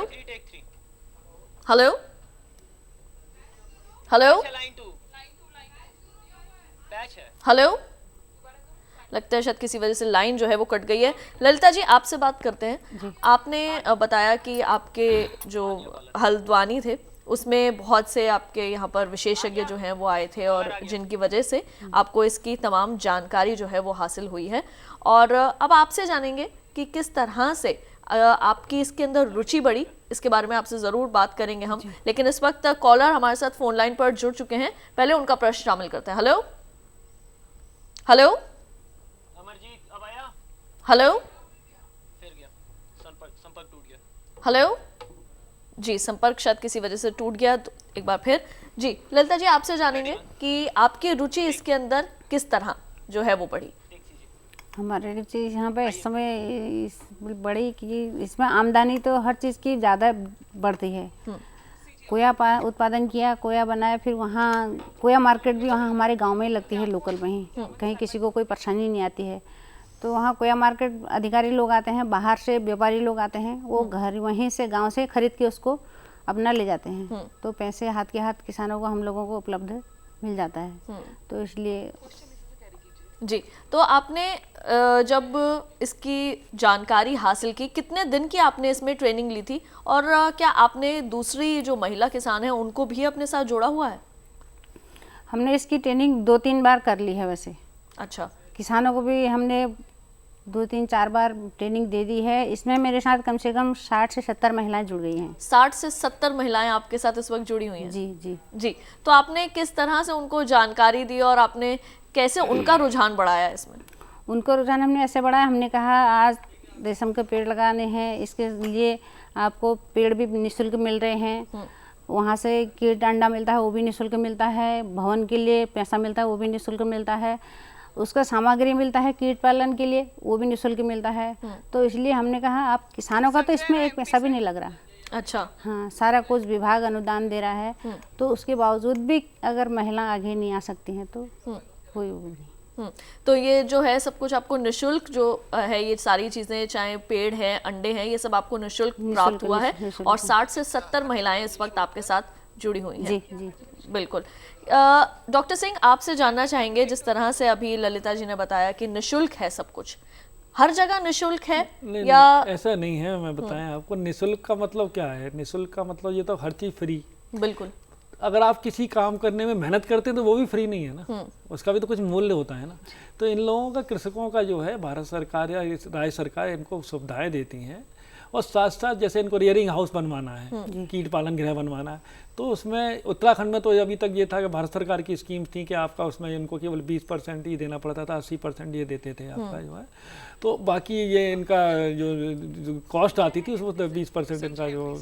हेलो हेलो हेलो, लगता है शायद किसी वजह से लाइन जो है वो कट गई है। ललिता जी आपसे बात करते हैं। आपने बताया कि आपके जो हल्द्वानी थे उसमें बहुत से आपके यहाँ पर विशेषज्ञ जो हैं वो आए थे, और जिनकी वजह से आपको इसकी तमाम जानकारी जो है वो हासिल हुई है। और अब आपसे जानेंगे कि किस तरह से आपकी इसके अंदर रुचि बढ़ी, इसके बारे में आपसे ज़रूर बात करेंगे हम। लेकिन इस वक्त कॉलर हमारे साथ फोन लाइन पर जुड़ चुके हैं, पहले उनका प्रश्न शामिल करते हैं। हेलो हेलो अमरजीत, अब आया? हेलो, फिर गया, संपर्क टूट गया। हेलो जी, संपर्क शायद किसी वजह से टूट गया, तो एक बार फिर जी। ललिता जी आपसे जानेंगे कि आपकी रुचि इसके अंदर किस तरह जो है वो बढ़ी। हमारी रुचि यहाँ पे इस समय बड़ी कि इसमें आमदनी तो हर चीज़ की ज़्यादा बढ़ती है। कोया उत्पादन किया, कोया बनाया, फिर वहाँ कोया मार्केट भी वहाँ हमारे गांव में ही लगती है, लोकल में ही, कहीं किसी को कोई परेशानी नहीं आती है। तो वहाँ कोया मार्केट अधिकारी लोग आते हैं, बाहर से व्यापारी लोग आते हैं, वो घर वहीं से गांव से खरीद के उसको अपना ले जाते हैं। तो पैसे हाथ के हाथ किसानों को, हम लोगों को उपलब्ध मिल जाता है। तो इसलिए जी, तो आपने जब इसकी जानकारी हासिल की, कितने दिन की आपने इसमें ट्रेनिंग ली थी, और क्या आपने दूसरी जो महिला किसान हैं उनको भी अपने साथ जोड़ा हुआ है? हमने इसकी ट्रेनिंग 2-3 बार कर ली है वैसे। अच्छा, किसानों को भी हमने 2-3-4 बार ट्रेनिंग दे दी है। इसमें मेरे साथ कम से कम 60 से 70 महिलाएं जुड़ गई हैं। 60 से 70 महिलाएं आपके साथ इस वक्त जुड़ी हुई हैं? जी जी जी। तो आपने किस तरह से उनको जानकारी दी और आपने कैसे उनका रुझान बढ़ाया इसमें? उनको रुझान हमने ऐसे बढ़ाया, हमने कहा आज रेशम के पेड़ लगाने हैं, इसके लिए आपको पेड़ भी निःशुल्क मिल रहे हैं। वहाँ से कीट अंडा मिलता है, वो भी निःशुल्क मिलता है। भवन के लिए पैसा मिलता है, वो भी निःशुल्क मिलता है। उसका सामग्री मिलता है कीट पालन के लिए, वो भी निःशुल्क मिलता है। तो इसलिए हमने कहा आप किसानों का तो इसमें एक पैसा भी नहीं लग रहा। अच्छा, हाँ, सारा कुछ विभाग अनुदान दे रहा है। तो उसके बावजूद भी अगर महिला आगे नहीं आ सकती हैं तो कोई वो नहीं। तो ये जो है सब कुछ आपको निःशुल्क जो है, ये सारी चीजें चाहे पेड़ है, अंडे हैं, ये सब आपको निःशुल्क प्राप्त हुआ है। और 60 से 70 महिलाएं इस वक्त आपके साथ जुड़ी हुई हैं। जी जी बिल्कुल। डॉक्टर सिंह आपसे जानना चाहेंगे, जिस तरह से अभी ललिता जी ने बताया कि निःशुल्क है सब कुछ, हर जगह निःशुल्क है या ऐसा नहीं है? मैं बताएं आपको, निःशुल्क का मतलब क्या है? निःशुल्क का मतलब ये तो हर चीज फ्री। बिल्कुल। अगर आप किसी काम करने में मेहनत करते हैं तो वो भी फ्री नहीं है ना, उसका भी तो कुछ मूल्य होता है ना। तो इन लोगों का, कृषकों का जो है, भारत सरकार या राज्य सरकार इनको सुविधाएं देती हैं, और साथ साथ जैसे इनको रियरिंग हाउस बनवाना है, कीट पालन गृह बनवाना है, तो उसमें उत्तराखंड में तो अभी तक ये था कि भारत सरकार की स्कीम थी कि आपका उसमें इनको केवल 20% ही देना पड़ता था, 80% ये देते थे आपका जो है। तो बाकी ये इनका जो कॉस्ट आती थी उसमें तो 20% इनका जो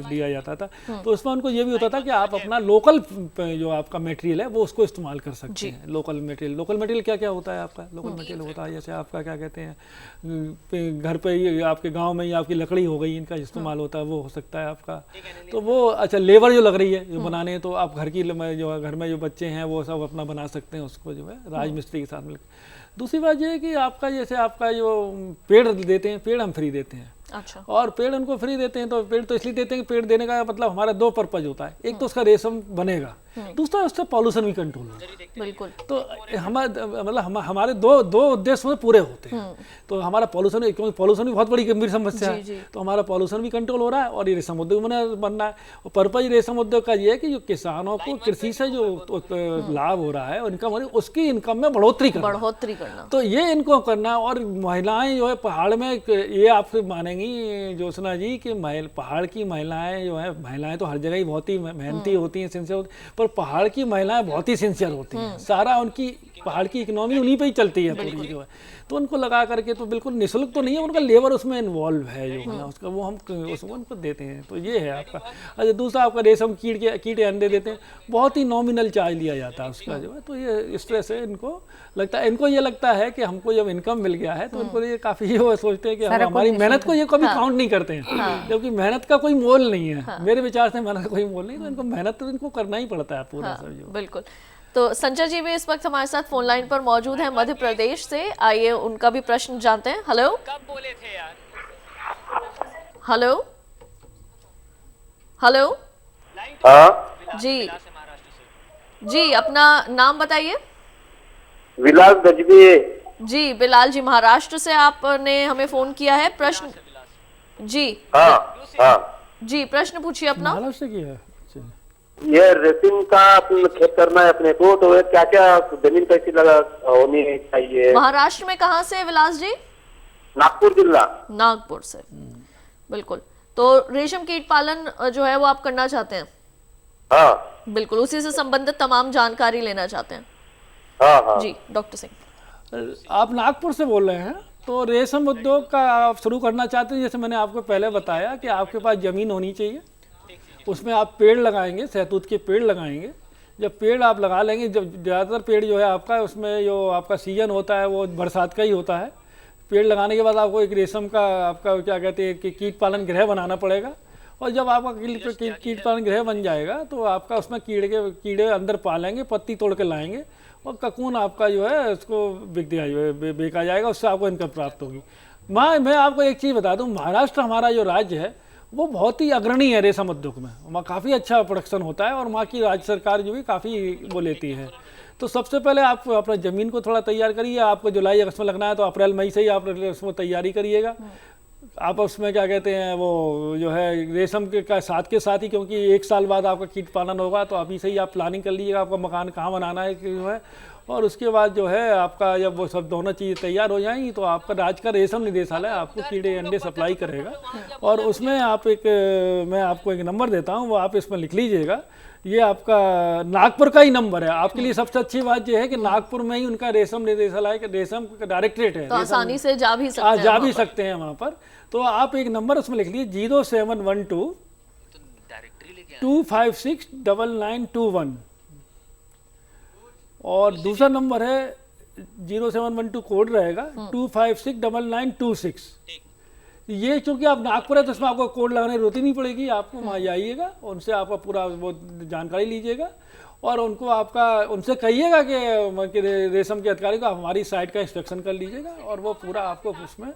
दिया जाता था। तो उसमें उनको ये भी होता था कि आप अपना लोकल जो आपका मटेरियल है वो उसको इस्तेमाल कर सकते हैं। लोकल मटेरियल क्या क्या होता है आपका? लोकल मटेरियल होता है जैसे आपका क्या कहते हैं, घर पे ही आपके गाँव में ही आपकी लकड़ी हो गई, इनका इस्तेमाल होता है, वो हो सकता है आपका। तो वो अच्छा, लेबर जो लग रही है जो बनाने हैं, तो आप घर की जो घर में जो बच्चे हैं वो सब अपना बना सकते हैं उसको जो है, राजमिस्त्री के साथ मिलकर। दूसरी बात ये है कि आपका जैसे आपका जो पेड़ देते हैं, पेड़ हम फ्री देते हैं। अच्छा। और पेड़ उनको फ्री देते हैं, तो पेड़ तो इसलिए देते हैं कि पेड़ देने का मतलब हमारा 2 पर्पज होता है। एक तो उसका रेशम बनेगा, दूसरा उससे पॉल्यूशन भी कंट्रोल होगा। बिल्कुल। तो हमारे दो उद्देश्य पूरे होते हैं। तो हमारा पॉल्यूशन, क्योंकि पॉल्यूशन भी बहुत बड़ी गंभीर समस्या है, तो हमारा पॉल्यूशन भी कंट्रोल हो रहा है और ये रेशम उद्योग बनना है। और पर्पज रेशम उद्योग का ये है कि जो किसानों को कृषि से जो लाभ हो रहा है, इनकम हो रही है, उसकी इनकम में बढ़ोतरी करना। तो ये इनको करना। और महिलाएं जो है पहाड़ में, ये आपसे मानेंगी ज्योत्सना जी कि पहाड़ की महिलाएं जो है, महिलाएं तो हर जगह ही बहुत ही मेहनती होती हैं, सिंसियर होती हैं, पर पहाड़ की महिलाएं बहुत ही सिंसियर होती हैं। सारा उनकी पहाड़ की इकोनॉमी उन्हीं पे ही चलती है पूरी जो है, तो उनको लगा करके तो बिल्कुल निःशुल्क तो नहीं है, उनका लेबर उसमें इन्वॉल्व है जो है ना उसका, वो हम उसको उनको देते हैं। तो ये है आपका। अच्छा, दूसरा आपका रेशम कीट अंडे देते हैं, बहुत ही नॉमिनल चार्ज लिया जाता है उसका जो है। तो ये इस तरह से इनको ये लगता है कि हमको जब इनकम मिल गया है तो इनको ये काफ़ी वो सोचते हैं कि हमारी मेहनत को ये कभी काउंट नहीं करते हैं, जबकि मेहनत का कोई मोल नहीं है। मेरे विचार से मेहनत का कोई मोल नहीं, तो इनको मेहनत तो इनको करना ही पड़ता है पूरा सब जो। बिल्कुल। तो संजय जी भी इस वक्त हमारे साथ फोन लाइन पर मौजूद है मध्य प्रदेश से। आइए उनका भी प्रश्न जानते हैं। हेलो, कब बोले थे यार? हेलो, हेलो हाँ जी जी, अपना नाम बताइए। विलास गजबी। जी बिलाल जी, महाराष्ट्र से आपने हमें फोन किया है। प्रश्न जी जी, प्रश्न पूछिए अपना। महाराष्ट्र की है ये रेसिंग का खेत करना है अपने को, तो क्या क्या जमीन कैसी लगा होनी चाहिए? महाराष्ट्र में कहाँ से विलास जी? नागपुर जिला। नागपुर से, बिल्कुल। तो रेशम कीट पालन जो है वो आप करना चाहते हैं? हाँ बिल्कुल, उसी से संबंधित तमाम जानकारी लेना चाहते हैं। हाँ जी डॉक्टर सिंह, आप नागपुर से बोल रहे हैं, तो रेशम उद्योग का आप शुरू करना चाहते हैं। जैसे मैंने आपको पहले बताया कि आपके पास ज़मीन होनी चाहिए, उसमें आप पेड़ लगाएंगे, सहतूत के पेड़ लगाएंगे। जब पेड़ आप लगा लेंगे, जब ज़्यादातर पेड़ जो है आपका, उसमें जो आपका सीजन होता है वो बरसात का ही होता है। पेड़ लगाने के बाद आपको एक रेशम का आपका क्या कहते हैं कि कीट पालन गृह बनाना पड़ेगा, और जब आपका कीट पालन गृह बन जाएगा तो आपका उसमें कीड़े अंदर पालेंगे, पत्ती तोड़ के लाएंगे, और ककून आपका जो है उसको बेचा जाएगा, उससे आपको इनकम प्राप्त होगी। मैं आपको एक चीज़ बता दूं, महाराष्ट्र हमारा जो राज्य है वो बहुत ही अग्रणी है रेशम उद्योग में। वहाँ काफ़ी अच्छा प्रोडक्शन होता है, और वहाँ की राज्य सरकार जो भी काफ़ी वो लेती है। तो सबसे पहले आप अपना ज़मीन को थोड़ा तैयार करिए। आपको जुलाई अगस्त में लगना है तो अप्रैल मई से ही आप उसमें तैयारी करिएगा। आप उसमें क्या कहते हैं वो जो है रेशम के साथ ही, क्योंकि 1 साल बाद आपका कीट पालन होगा, तो अभी से ही आप प्लानिंग कर लीजिएगा आपका मकान कहाँ बनाना है जो है। और उसके बाद जो है आपका जब वो सब दोनों चीज़ें तैयार हो जाएंगी तो आपका राज्य का रेशम निदेशालय आपको कीड़े अंडे सप्लाई करेगा। और उसमें आप मैं आपको एक नंबर देता हूँ, वो आप इसमें लिख लीजिएगा। ये आपका नागपुर का ही नंबर है। आपके लिए सबसे अच्छी बात यह है कि नागपुर में ही उनका रेशम निदेशालय का रेशम का डायरेक्टरेट है, तो आसानी से जा भी सकते हैं वहाँ पर। तो आप एक नंबर उसमें लिख लीजिए 0712 256 9921, और दूसरा नंबर है 0712 कोड रहेगा 256 9926। ये चूंकि आप नागपुर है तो इसमें आपको कोड लगाने की जरूरत ही नहीं पड़ेगी। आपको वहाँ जाइएगा, उनसे आपका पूरा वो जानकारी लीजिएगा, और उनसे कहिएगा कि रेशम के अधिकारी को हमारी साइट का इंस्पेक्शन कर लीजिएगा, और वो पूरा आपको उसमें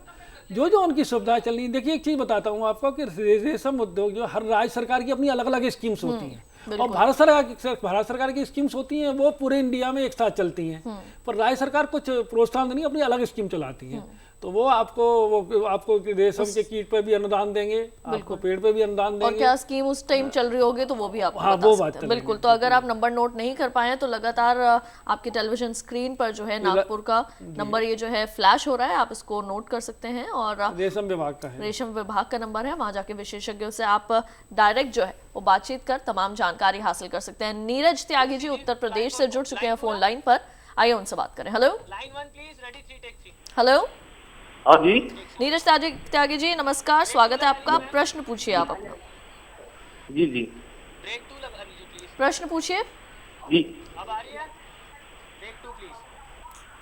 जो उनकी सुविधाएं चल रही। देखिए एक चीज़ बताता हूँ आपको कि रेशम उद्योग जो हर राज्य सरकार की अपनी अलग अलग स्कीम्स होती हैं, और भारत सरकार की स्कीम्स होती हैं वो पूरे इंडिया में एक साथ चलती हैं, पर राज्य सरकार कुछ प्रोत्साहन नहीं, अपनी अलग स्कीम चलाती है। तो वो आपको रेशम के कीट पे भी अनुदान देंगे, आपको पेड़ पे भी अनुदान देंगे, और क्या स्कीम उस टाइम चल रही होगी तो वो भी आपको बता सकते हैं। बिल्कुल। तो अगर आप नंबर नोट नहीं कर पाए तो लगातार आपके टेलीविजन स्क्रीन पर जो है नागपुर का नंबर ये जो है फ्लैश हो रहा है, आप इसको नोट कर सकते हैं। और रेशम विभाग का है, रेशम विभाग का नंबर है, वहां जाके विशेषज्ञों से आप डायरेक्ट जो है वो बातचीत कर तमाम जानकारी हासिल कर सकते हैं। नीरज त्यागी जी उत्तर प्रदेश से जुड़ चुके हैं फोन लाइन पर, आइए उनसे बात करें। Hello, line 1 please, ready 3 take 3। Hello हाँ जी, नीरज त्यागी जी नमस्कार, स्वागत है आपका। प्रश्न पूछिए आप अपना। जी ब्रेक 2 लगा लीजिए प्लीज। प्रश्न पूछिए जी। अब आ रही है? Break 2 please.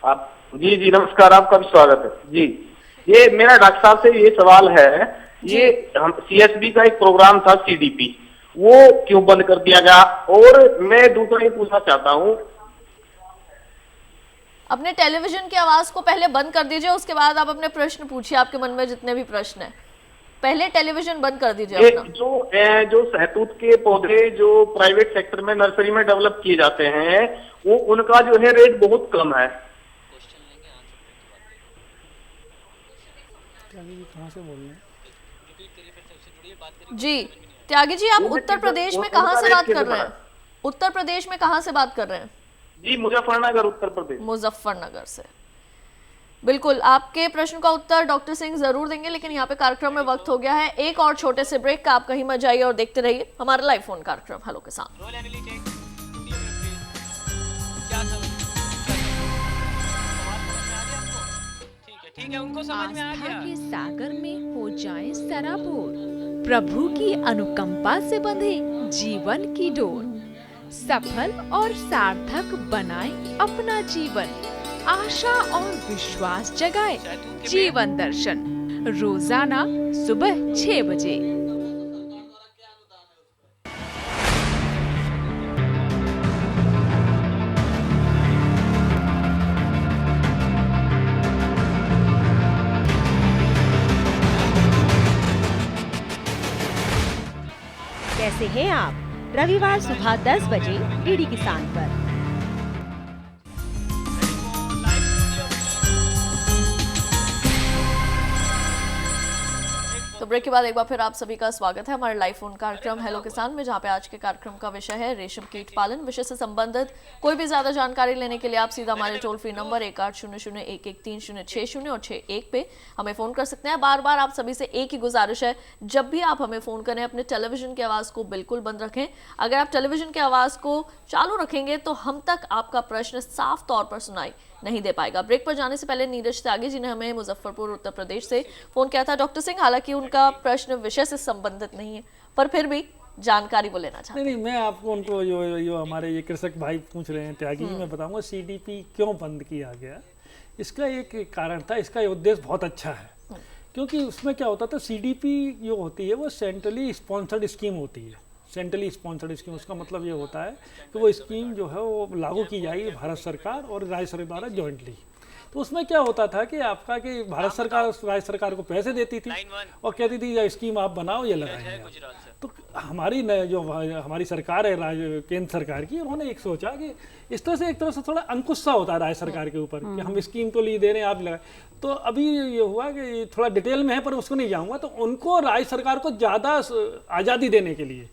आप जी नमस्कार, आपका भी स्वागत है जी। ये मेरा डॉक्टर साहब से ये सवाल है, ये हम CSB का एक प्रोग्राम था CDP, वो क्यों बंद कर दिया गया? और मैं दूसरा ये पूछना चाहता हूँ, अपने टेलीविजन की आवाज को पहले बंद कर दीजिए, उसके बाद आप अपने प्रश्न पूछिए। आपके मन में जितने भी प्रश्न हैं, पहले टेलीविजन बंद कर दीजिए अपना। जो सहतूत के पौधे जो प्राइवेट सेक्टर में नर्सरी में डेवलप किए जाते हैं, वो उनका जो है रेट बहुत कम है। कहाँ से बोल रहे हैं? जी त्यागी जी, आप उत्तर प्रदेश में कहाँ से बात कर रहे हैं? उत्तर प्रदेश में कहाँ से बात कर रहे हैं? जी मुजफ्फरनगर, उत्तर प्रदेश। मुजफ्फरनगर से। बिल्कुल, आपके प्रश्न का उत्तर डॉक्टर सिंह जरूर देंगे, लेकिन यहाँ पे कार्यक्रम में वक्त हो गया है एक और छोटे से ब्रेक का। आप कहीं मत जाइए और देखते रहिए हमारा लाइव फोन कार्यक्रम हेलो किसान। Roll Emily take 3 minute please. क्या था? आस्था के सागर में हो जाएं सराबोर, प्रभु की अनुकंपा से बंधे जीवन की डोर, सफल और सार्थक बनाएं अपना जीवन, आशा और विश्वास जगाए जीवन दर्शन, रोजाना सुबह 6 बजे। कैसे हैं आप? रविवार सुबह 10 बजे डीडी किसान पर। तो ब्रेक के बाद एक बार फिर आप सभी का स्वागत है हमारे लाइव फोन कार्यक्रम हेलो किसान में, जहां पे आज के कार्यक्रम का विषय है रेशम कीट पालन। विषय से संबंधित कोई भी ज्यादा जानकारी लेने के लिए आप सीधा हमारे टोल फ्री नंबर 1800113060 और 61 पे हमें फोन कर सकते हैं। बार बार आप सभी से एक ही गुजारिश है, जब भी आप हमें फोन करें अपने टेलीविजन की आवाज को बिल्कुल बंद रखें। अगर आप टेलीविजन की आवाज को चालू रखेंगे तो हम तक आपका प्रश्न साफ तौर पर सुनाई नहीं दे पाएगा। ब्रेक पर जाने से पहले नीरज त्यागी जी ने हमें मुजफ्फरपुर उत्तर प्रदेश से फोन किया था। डॉक्टर सिंह, हालांकि उनका प्रश्न विषय से संबंधित नहीं है, पर फिर भी जानकारी वो लेना चाहते हैं। नहीं, मैं आपको उनको जो हमारे ये कृषक भाई पूछ रहे हैं त्यागी, मैं बताऊंगा सीडीपी क्यों बंद किया गया। इसका एक कारण था, इसका उद्देश्य बहुत अच्छा है, क्योंकि उसमें क्या होता था, सीडीपी जो होती है वो सेंट्रली स्पॉन्सर्ड स्कीम होती है। सेंट्रली स्पॉन्सर्ड स्कीम, उसका मतलब ये होता है कि वो स्कीम जो है वो लागू की जाएगी भारत सरकार और राज्य सरकार द्वारा जॉइंटली। तो उसमें क्या होता था कि आपका कि भारत सरकार राज्य सरकार को पैसे देती थी और कहती थी ये स्कीम आप बनाओ, ये लगाएंगे। तो हमारी जो हमारी सरकार है केंद्र सरकार की, उन्होंने एक सोचा कि इस तरह से एक तरह से थोड़ा अंकुश सा होता है राज्य सरकार के ऊपर कि हम स्कीम तो ली दे रहे हैं, आप लगाए। तो अभी ये हुआ कि थोड़ा डिटेल में है पर उसको नहीं जाऊँगा। तो उनको राज्य सरकार को ज़्यादा आज़ादी देने के लिए,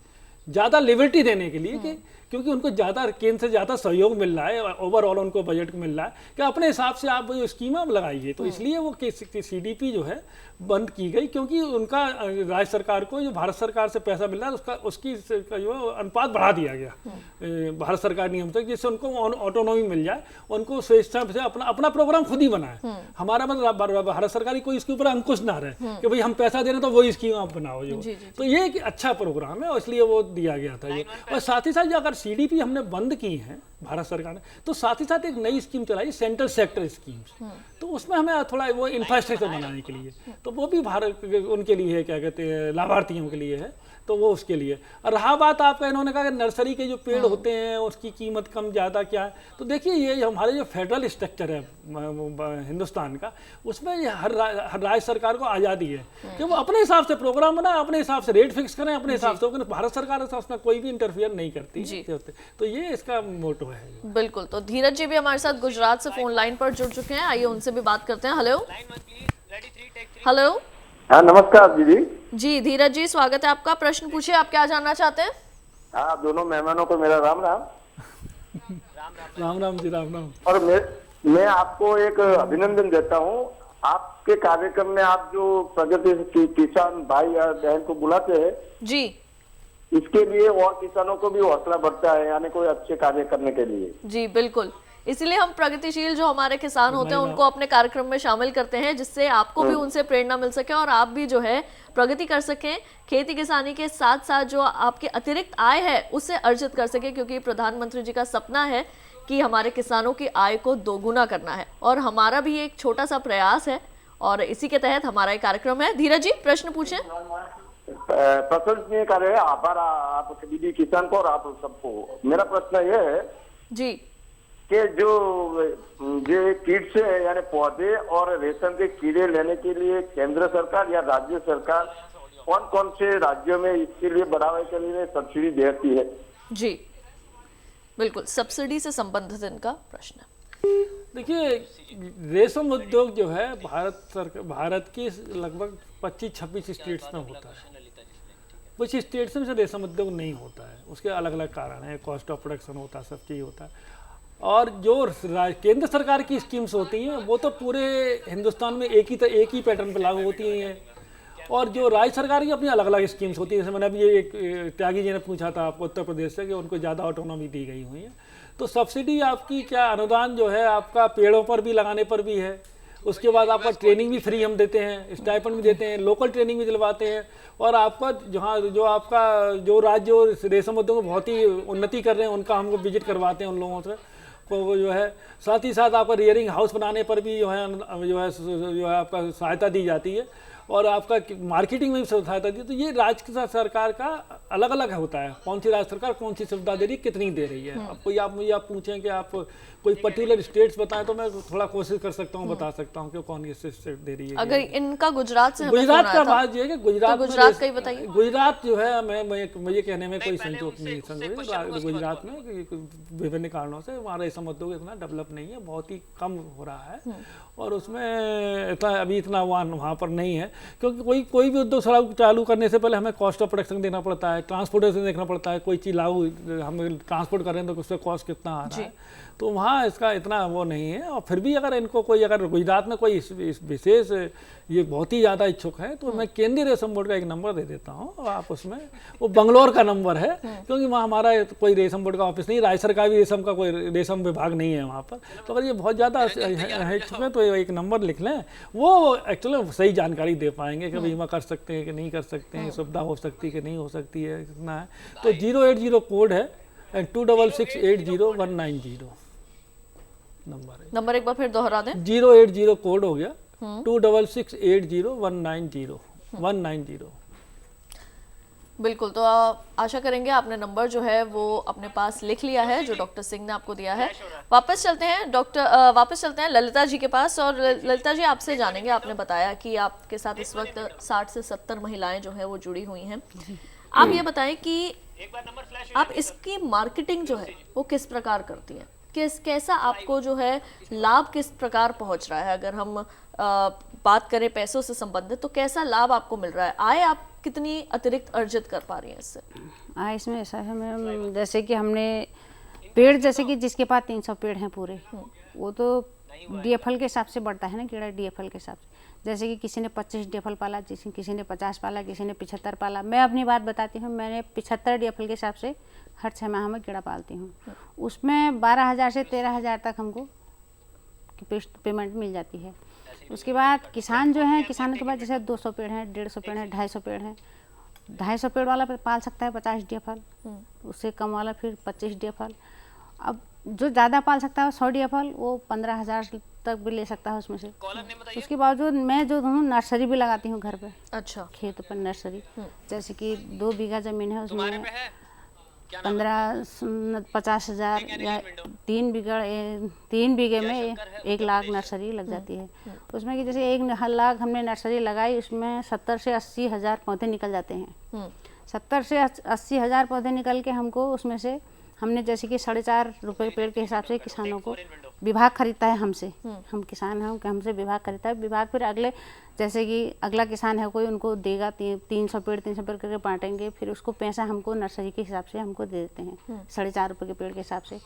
ज़्यादा लिबर्टी देने के लिए, कि क्योंकि उनको ज़्यादा केंद्र से ज़्यादा सहयोग मिल रहा है, ओवरऑल उनको बजट मिल रहा है कि अपने हिसाब से आप जो स्कीम आप लगाइए। तो इसलिए वो सीडीपी जो है बंद की गई, क्योंकि उनका राज्य सरकार को जो भारत सरकार से पैसा मिल रहा है उसकी जो अनुपात बढ़ा दिया गया भारत सरकार नियम से, जिससे उनको ऑटोनॉमी मिल जाए, उनको स्वेच्छा से अपना प्रोग्राम खुद ही बनाए। हमारा मतलब भारत सरकार कोई इसके ऊपर अंकुश ना रहे कि भाई हम पैसा दे रहे हैं तो वही स्कीम आप बनाओ जो। तो ये एक अच्छा प्रोग्राम है और इसलिए वो दिया गया था ये। और साथ ही साथ अगर सीडीपी हमने बंद की है भारत सरकार ने, तो साथ ही साथ एक नई स्कीम चलाई, सेंट्रल सेक्टर स्कीम्स। तो उसमें हमें थोड़ा वो इंफ्रास्ट्रक्चर बनाने के लिए, तो वो भी भारत उनके लिए है, क्या कहते हैं, लाभार्थियों के लिए है। तो वो उसके लिए। और रहा बात आपका, इन्होंने कहा कि नर्सरी के जो पेड़ होते हैं उसकी कीमत कम ज़्यादा क्या है, तो देखिए ये हमारे जो फेडरल स्ट्रक्चर है हिंदुस्तान का, उसमें हर राज्य सरकार को आज़ादी है कि वो अपने हिसाब से प्रोग्राम बनाए, अपने हिसाब से रेट फिक्स करें, अपने हिसाब से। भारत सरकार उसमें कोई भी इंटरफियर नहीं करती। तो ये इसका मोटो है। बिल्कुल। तो धीरज जी भी हमारे साथ गुजरात से फोन लाइन पर जुड़ चुके हैं, आइए उनसे भी बात करते हैं। Hello hello. हाँ नमस्कार दीदी। जी धीरज जी, स्वागत है आपका। प्रश्न पूछिए, आप क्या जानना चाहते हैं? हाँ, दोनों मेहमानों को मेरा राम राम। राम राम जी, राम राम। और मैं आपको एक अभिनंदन देता हूँ। आपके कार्यक्रम में आप जो प्रगति किसान भाई या बहन को बुलाते हैं जी, इसके लिए और किसानों को भी हौसला बढ़ता है, यानी कोई अच्छे कार्य करने के लिए। जी बिल्कुल, इसीलिए हम प्रगतिशील जो हमारे किसान होते हैं उनको अपने कार्यक्रम में शामिल करते हैं, जिससे आपको भी उनसे प्रेरणा मिल सके और आप भी जो है प्रगति कर सकें, खेती किसानी के साथ साथ जो आपके अतिरिक्त आय है उससे अर्जित कर सके, क्योंकि प्रधानमंत्री जी का सपना है कि हमारे किसानों की आय को दोगुना करना है और हमारा भी एक छोटा सा प्रयास है और इसी के तहत हमारा एक कार्यक्रम है। धीरज जी प्रश्न पूछें। प्रशंसनीय कार्य है, आभार आप दीदी किसान को और आप सबको। मेरा प्रश्न ये है जी कि जो कीट से यानी पौधे और रेशम के कीड़े लेने के लिए केंद्र सरकार या राज्य सरकार कौन कौन से राज्यों में इसके लिए बढ़ावे के लिए सब्सिडी देती है? जी बिल्कुल, सब्सिडी से संबंधित इनका प्रश्न है। देखिए, रेशम उद्योग जो है भारत के लगभग 25-26 स्टेट्स में होता है। कुछ स्टेट्स में से रेशम उद्योग नहीं होता है, उसके अलग अलग कारण है, कॉस्ट ऑफ प्रोडक्शन होता है, सब चीज़ होता है। और जो केंद्र सरकार की स्कीम्स होती हैं वो तो पूरे हिंदुस्तान में एक ही पैटर्न पर लागू होती हैं, और जो राज्य सरकार की अपनी अलग अलग स्कीम्स होती है। जैसे मैंने अभी ये एक त्यागी जी ने पूछा था आपको उत्तर प्रदेश से कि उनको ज़्यादा ऑटोनॉमी दी गई हुई है। तो सब्सिडी आपकी क्या, अनुदान जो है आपका पेड़ों पर भी लगाने पर भी है, उसके बाद आपका ट्रेनिंग भी फ्री हम देते हैं, स्टाइपेंड भी देते हैं, लोकल ट्रेनिंग भी दिलवाते हैं। और आपका जहाँ जो राज्य और रेशम उद्योग में बहुत ही उन्नति कर रहे हैं उनका हमको विजिट करवाते हैं उन लोगों से को जो है। साथ ही साथ आपका रियरिंग हाउस बनाने पर भी जो है आपका सहायता दी जाती है और आपका मार्केटिंग में भी सहायता दी। तो ये राज्य सरकार का अलग अलग होता है, कौन सी राज्य सरकार कौन सी सुविधा दे रही है, कितनी दे रही है। अब कोई मुझे पूछें कि आप कोई पर्टिकुलर स्टेट्स बताएं तो मैं थोड़ा कोशिश कर सकता हूँ, बता सकता हूँ कि कौन सी स्टेट दे रही है। अगर इनका गुजरात से गुजरात का बात ये है कि गुजरात का ही बताइए। गुजरात जो है मुझे कहने में कोई संकोच नहीं गुजरात में विभिन्न कारणों से वहाँ रेशम उद्योग इतना डेवलप नहीं है, बहुत ही कम हो रहा है और उसमें इतना वहाँ पर नहीं है क्योंकि कोई भी उद्योग चालू करने से पहले हमें कॉस्ट ऑफ प्रोडक्शन देना पड़ता है, ट्रांसपोर्टेशन देखना पड़ता है। कोई चीज़ हम ट्रांसपोर्ट कर रहे हैं तो उसका कॉस्ट कितना आ रहा है, तो वहाँ इसका इतना वो नहीं है। और फिर भी अगर गुजरात में कोई विशेष ये बहुत ही ज़्यादा इच्छुक है तो मैं केंद्रीय रेशम बोर्ड का एक नंबर दे देता हूँ और आप उसमें, वो बंगलोर का नंबर है क्योंकि वहाँ हमारा कोई रेशम बोर्ड का ऑफिस नहीं, राज्य सरकार भी रेशम का कोई रेशम विभाग नहीं है वहाँ पर। तो अगर ये बहुत ज़्यादा इच्छुक है तो एक नंबर लिख लें, वो एक्चुअली सही जानकारी दे पाएंगे कि बीमा कर सकते हैं कि नहीं कर सकते हैं, सुविधा हो सकती है कि नहीं हो सकती है, कितना है। तो 080 कोड है 2668019 नंबर एक बार फिर दोहरा दें। 080 कोड हो गया 2668019 बिल्कुल। तो आशा करेंगे आपने नंबर जो है वो अपने पास लिख लिया है जो डॉक्टर सिंह ने आपको दिया है। वापस चलते हैं ललिता जी के पास। और ललिता जी, आपसे जानेंगे, आपने बताया कि आपके साथ इस वक्त 60 से 70 महिलाएं जो है वो जुड़ी हुई हैं। आप ये बताएं कि आप इसकी मार्केटिंग जो है वो किस प्रकार करती हैं, कैसा आपको जो है लाभ किस प्रकार पहुंच रहा है। अगर हम बात करें पैसों से संबंधित तो कैसा लाभ आपको मिल रहा है, आय आप कितनी अतिरिक्त अर्जित कर पा रही हैं इससे? आय इसमें ऐसा है मैम, जैसे कि हमने पेड़, जैसे कि जिसके पास 300 पेड़ हैं पूरे, वो तो डीएफएल के हिसाब से बढ़ता है ना कीड़ा, डीएफएल के हिसाब से। जैसे कि किसी ने 25 डीएफएल पाला, किसी ने 50 पाला, किसी ने 75 पाला। मैं अपनी बात बताती हूँ, मैंने 75 डीएफएल के हिसाब से हर 6 माह में कीड़ा पालती हूँ। उसमें 12,000 से 13,000 तक हमको पेमेंट मिल जाती है। उसके बाद किसान जो हैं, किसानों के पास जैसे 200 पेड़ हैं, 150 पेड़ हैं, 250 पेड़ हैं। 250 पेड़ वाला पाल सकता है 50 डीएफएल, उससे कम वाला फिर 25 डीएफएल। अब जो ज़्यादा पाल सकता है 100 डीएफएल, वो 15,000 तक भी ले सकता है उसमें से। उसके बावजूद मैं जो हूँ नर्सरी भी लगाती हूँ घर पे। अच्छा। खेत पर नर्सरी, जैसे कि 2 बीघा ज़मीन है, उसमें 50,000 या 3 बीघे में 1 लाख नर्सरी लग जाती है। उसमें कि जैसे 1 लाख हमने नर्सरी लगाई, उसमें 70 से 80 हज़ार पौधे निकल जाते हैं। 70 से 80 हज़ार पौधे निकल के हमको उसमें से हमने जैसे कि 4.5 रुपये पेड़ के हिसाब से किसानों को विभाग खरीदता है हमसे। हम किसान हैं, हमसे विभाग खरीदता है। विभाग फिर अगले, जैसे कि अगला किसान है कोई, उनको देगा 300 पेड़ करके बांटेंगे, फिर उसको पैसा हमको नर्सरी के हिसाब से हमको दे देते हैं 4.5 रुपये के पेड़ के हिसाब से।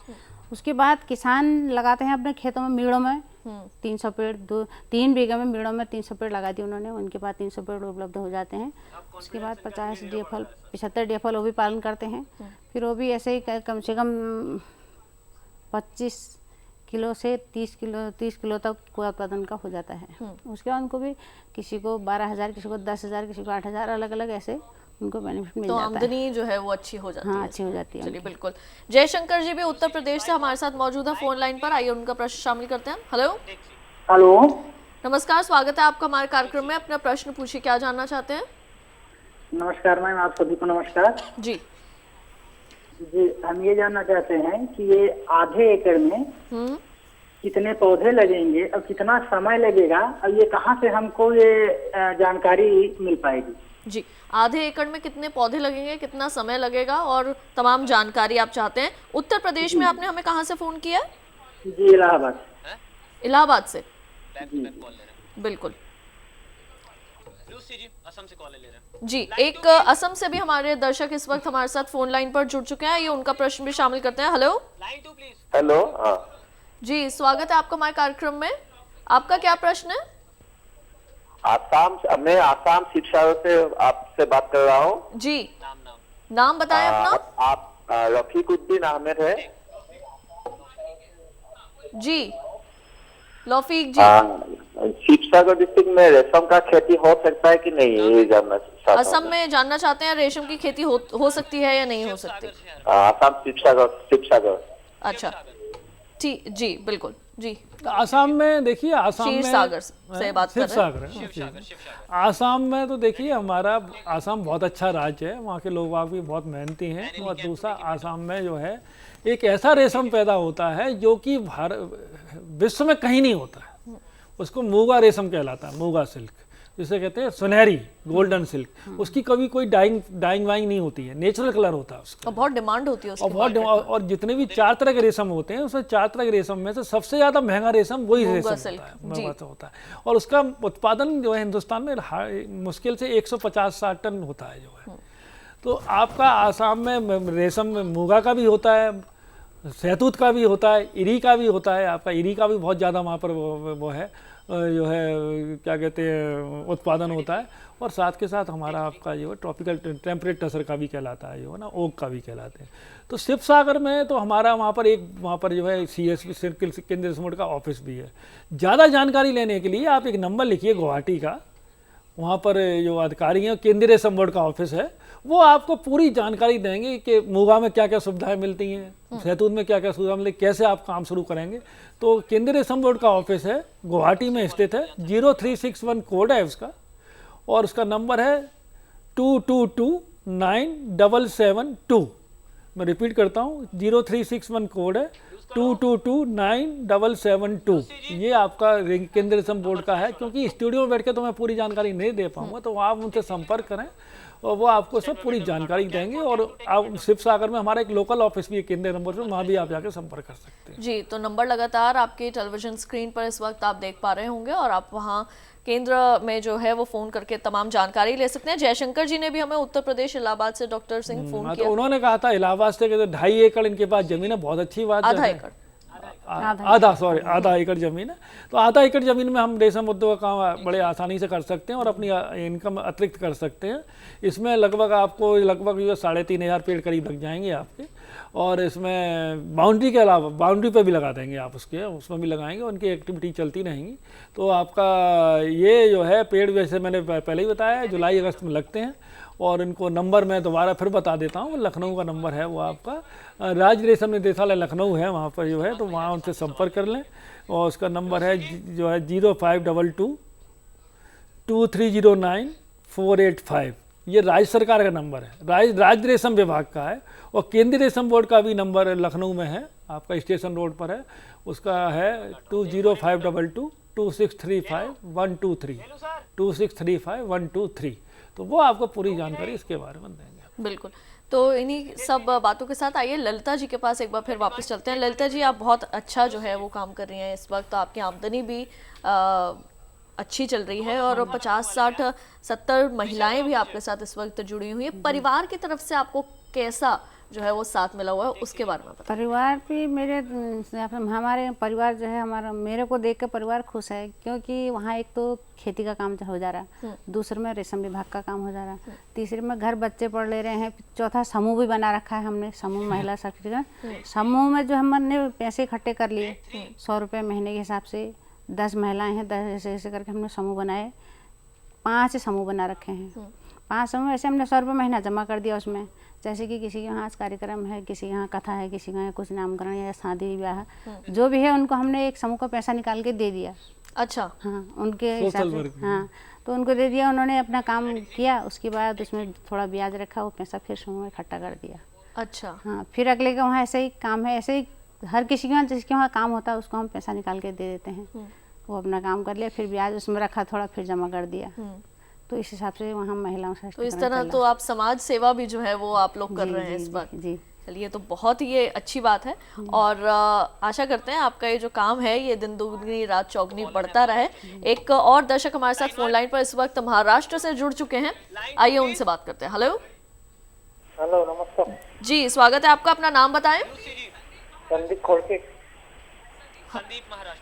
उसके बाद किसान लगाते हैं अपने खेतों में, मीड़ों में 300 पेड़, 3 बीघे में मीड़ों में 300 पेड़ लगा दिए उन्होंने, उनके बाद 300 पेड़ उपलब्ध हो जाते हैं। उसके बाद 50 डीएफएल, 75 डीएफएल वो भी पालन करते हैं। फिर वो भी ऐसे ही कम से कम 25 किलो से 30 किलो तक कोई उत्पादन का हो जाता है। उसके बाद उनको भी किसी को 12,000, किसी को 10,000, किसी को 8,000, अलग अलग ऐसे उनको बेनिफिट मिल जाता है। तो आमदनी जो है वो अच्छी हो जाती है। हाँ, अच्छी हो जाती है। चलिए, बिल्कुल। जयशंकर जी भी उत्तर प्रदेश से हमारे साथ मौजूद है फोन लाइन पर, आइए उनका प्रश्न शामिल करते हैं। हेलो, नमस्कार, स्वागत है आपका हमारे कार्यक्रम में। अपना प्रश्न पूछिए, क्या जानना चाहते हैं? नमस्कार मैम, आप सभी को नमस्कार जी। हम ये जानना चाहते हैं कि ये आधे एकड़ में कितने पौधे लगेंगे और कितना समय लगेगा, और ये कहाँ से हमको ये जानकारी मिल पाएगी? जी, आधे एकड़ में कितने पौधे लगेंगे, कितना समय लगेगा और तमाम जानकारी आप चाहते हैं। उत्तर प्रदेश में आपने हमें कहाँ से फोन किया? जी, इलाहाबाद। इलाहाबाद से, बिल्कुल असम से कॉल ले रहे हैं। जी, एक असम से भी हमारे दर्शक इस वक्त हमारे साथ फोन लाइन पर जुड़ चुके हैं, ये उनका प्रश्न भी शामिल करते हैं। Hello, line 2 please. हेलो, जी, स्वागत है आपका हमारे कार्यक्रम में। आपका क्या प्रश्न है? मैं आसाम शिक्षा से आपसे बात कर रहा हूँ। जी, नाम बताएं अपना। आप रफीकुद्दीन अहमद है? जी, लौफीक जी। शिवसागर डिस्ट्रिक्ट में रेशम का खेती हो सकता है कि नहीं, ये जानना चाहता हूं। असम में जानना चाहते हैं रेशम की खेती हो सकती है या नहीं हो सकती? आसाम शिवसागर। अच्छा ठीक, जी बिल्कुल जी। आसाम में देखिए, आसाम में सागर से बात कर रहे हैं। आसाम में तो देखिए हमारा आसाम बहुत अच्छा राज्य है, वहाँ के लोग भी बहुत मेहनती हैं। और दूसरा, आसाम में जो है एक ऐसा रेशम पैदा होता है जो कि विश्व में कहीं नहीं होता है। उसको मूगा रेशम कहलाता है, मूगा सिल्क जिसे कहते हैं, सुनहरी गोल्डन सिल्क। उसकी कभी कोई डाइंग वाइंग नहीं होती है, नेचुरल कलर होता है उसका। और बहुत डिमांड होती है उसकी। और जितने भी 4 तरह के रेशम होते हैं, उसमें 4 तरह के रेशम में से सबसे ज्यादा महंगा रेशम वही रेशम होता है। और उसका उत्पादन जो है हिंदुस्तान में मुश्किल से 150-60 टन होता है जो है। तो आपका आसाम में रेशम में मूगा का भी होता है, शहतूत का भी होता है, इरी का भी होता है। आपका इरी का भी बहुत ज़्यादा वहाँ पर वो है जो है क्या कहते हैं उत्पादन होता है। और साथ के साथ हमारा आपका जो है ट्रॉपिकल टेम्परेट टसर का भी कहलाता है, जो है ना ओक का भी कहलाते हैं। तो शिवसागर में तो हमारा वहाँ पर जो है CSB केंद्रीय रेशम बोर्ड का ऑफिस भी है। ज़्यादा जानकारी लेने के लिए आप एक नंबर लिखिए गुवाहाटी का, वहाँ पर जो अधिकारी हैं केंद्रीय रेशम बोर्ड का ऑफिस है, वो आपको पूरी जानकारी देंगे कि मूगा में क्या क्या सुविधाएं मिलती हैं, शहतूत में क्या क्या सुविधा मिलती, कैसे आप काम शुरू करेंगे। तो केंद्रीय रेशम बोर्ड का ऑफिस है, गुवाहाटी में स्थित है। 0361 कोड है उसका, और उसका नंबर है 22297772। मैं रिपीट करता हूँ, 0361 कोड है, 22297772। ये आपका केंद्रीय रेशम बोर्ड का है। क्योंकि स्टूडियो में बैठ के तो मैं पूरी जानकारी नहीं दे पाऊंगा, तो आप उनसे संपर्क करें और वो आपको सब पूरी जानकारी देंगे। और आप शिवसागर में हमारा एक लोकल ऑफिस भी है केंद्रीय नंबर पर, वहाँ भी आप जाकर संपर्क कर सकते हैं। जी, तो नंबर लगातार आपके टेलीविजन स्क्रीन पर इस वक्त आप देख पा रहे होंगे, और आप वहाँ केंद्र में जो है वो फोन करके तमाम जानकारी ले सकते हैं। जयशंकर जी ने भी हमें उत्तर प्रदेश इलाहाबाद से डॉक्टर सिंह फोन किया। तो उन्होंने कहा था इलाहाबाद से 2.5 एकड़ इनके पास जमीन है, बहुत अच्छी बात है। आधा एकड़ जमीन है। तो आधा एकड़ जमीन में हम रेशम उद्योग का काम बड़े आसानी से कर सकते हैं और अपनी इनकम अतिरिक्त कर सकते हैं। इसमें लगभग आपको जो 3,500 पेड़ करीब लग जाएंगे आपके। और इसमें बाउंड्री के अलावा बाउंड्री पे भी लगा देंगे आप, उसमें भी लगाएंगे, उनकी एक्टिविटी चलती रहेंगी। तो आपका ये जो है पेड़, वैसे मैंने पहले ही बताया, जुलाई अगस्त में लगते हैं। और इनको नंबर मैं दोबारा फिर बता देता हूँ, लखनऊ का नंबर है वो आपका, राज्य रेशम निदेशालय लखनऊ है, वहाँ पर जो है, तो वहाँ उनसे संपर्क कर लें। और उसका नंबर है जो है 0522-2309-485। ये राज्य सरकार का नंबर है, राज्य रेशम विभाग का है। और केंद्रीय रेशम बोर्ड का भी नंबर लखनऊ में है, आपका स्टेशन रोड पर है, उसका है 20522-2635-123 2635-123। तो वो आपको पूरी जानकारी इसके बारे में देंगे। बिल्कुल। तो इन्हीं सब बातों के साथ आइए ललिता जी के पास एक बार फिर वापस चलते हैं। ललिता जी, आप बहुत अच्छा जो है वो काम कर रही हैं इस वक्त, तो आपकी आमदनी भी अच्छी चल रही है, और 50, 60, 70 महिलाएं भी आपके साथ इस वक्त जुड़ी हुई हैं। परिवार की तरफ से आपको कैसा जो है वो साथ मिला हुआ है, उसके बारे में बताइए। परिवार भी हमारे परिवार जो है हमारा, मेरे को देख कर परिवार खुश है। क्योंकि वहाँ एक तो खेती का काम हो जा रहा है, दूसरे में रेशम विभाग का काम हो जा रहा है, तीसरे में घर बच्चे पढ़ ले रहे हैं, चौथा समूह भी बना रखा है हमने, समूह महिला सशक्तिकरण। समूह में जो हमने पैसे इकट्ठे कर लिए 100 रुपये महीने के हिसाब से, 10 महिलाएं हैं, 10 ऐसे करके हमने समूह बनाए, 5 समूह बना रखे हैं। 5 समूह ऐसे हमने 100 रुपये महीना जमा कर दिया उसमें। जैसे कि किसी के यहाँ आज कार्यक्रम है, किसी के यहाँ कथा है, किसी के यहाँ कुछ नामकरण या शादी ब्याह जो भी है, उनको हमने एक समूह का पैसा निकाल के दे दिया। अच्छा। हाँ, उनके हिसाब से, हाँ, तो उनको दे दिया, उन्होंने अपना काम किया, उसके बाद उसमें थोड़ा ब्याज रखा, वो पैसा फिर समूह में इकट्ठा कर दिया। अच्छा। हाँ, फिर अगले का वहाँ ऐसे ही काम है, ऐसे ही हर किसी के वहाँ जिसके वहाँ काम होता है उसको हम पैसा निकाल के दे देते हैं। वो अपना काम कर लिया, फिर ब्याज उसमें रखा, थोड़ा फिर जमा कर दिया। तो इस हिसाब से वहाँ महिलाओं से, तो इस तरह तो आप समाज सेवा भी जो है वो आप लोग कर रहे हैं इस वक्त। जी, चलिए, तो बहुत ही ये अच्छी बात है, और आशा करते हैं आपका ये जो काम है ये दिन दुगनी रात चौगनी बढ़ता रहे। एक और दर्शक हमारे साथ फोन लाइन पर इस वक्त महाराष्ट्र से जुड़ चुके हैं, आइए उनसे बात करते हैं। हेलो। हेलो, नमस्कार जी, स्वागत है आपका, अपना नाम बताएं। संदीप खोड़के।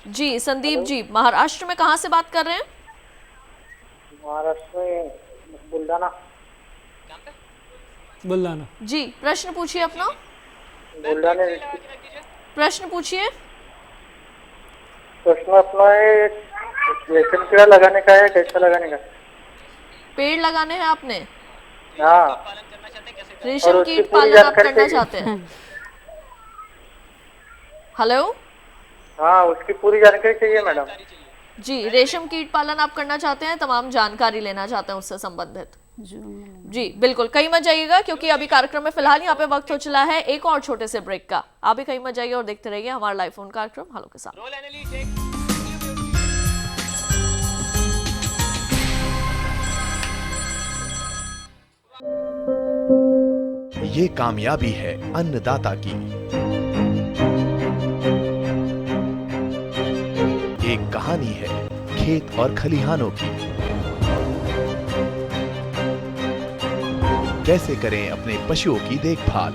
जी संदीप जी, महाराष्ट्र में कहाँ से बात कर रहे हैं? महाराष्ट्र में बुलढाना। जी, प्रश्न पूछिए अपना। बुलढाना प्रश्न पूछिए। प्रश्न अपना है, रेशम कीड़ा लगाने का है, कैसा लगाने का? पेड़ लगाने हैं आपने? हाँ। रेशम और उसकी कीट पूरी पालन आप जानकारी करना चाहिए। चाहते हैं? हेलो हाँ, उसकी पूरी जानकारी चाहिए मैडम। जी, रेशम कीट पालन आप करना चाहते हैं, तमाम जानकारी लेना चाहते हैं उससे संबंधित? जी बिल्कुल, कहीं मत जाइएगा क्योंकि अभी कार्यक्रम में फिलहाल यहाँ पे वक्त हो चला है एक और छोटे से ब्रेक का। आप भी कहीं मत जाइए और देखते रहिए हमारा लाइव फोन कार्यक्रम हेलो के साथ। ये कामयाबी है अन्नदाता की, एक कहानी है खेत और खलिहानों की। कैसे करें अपने पशुओं की देखभाल,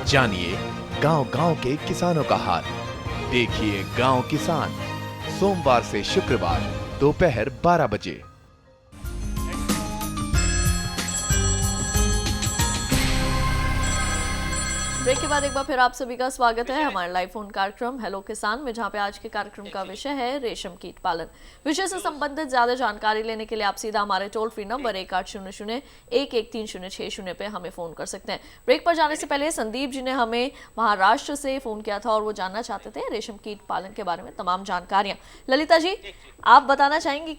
जानिए गांव-गांव के किसानों का हाल। देखिए गांव किसान, सोमवार से शुक्रवार दोपहर 12 बजे। ब्रेक के बाद एक बार फिर आप सभी का स्वागत है हमारे लाइव फोन कार्यक्रम हेलो किसान में, जहां पे आज के कार्यक्रम का विषय है रेशम कीट पालन। विषय से संबंधित ज्यादा जानकारी लेने के लिए आप सीधा हमारे टोल फ्री नंबर 1800-1130-660 पे हमें फोन कर सकते हैं। ब्रेक पर जाने से पहले संदीप जी ने हमें महाराष्ट्र से फोन किया था और वो जानना चाहते थे रेशम कीट पालन के बारे में तमाम जानकारियां। ललिता जी, आप बताना चाहेंगी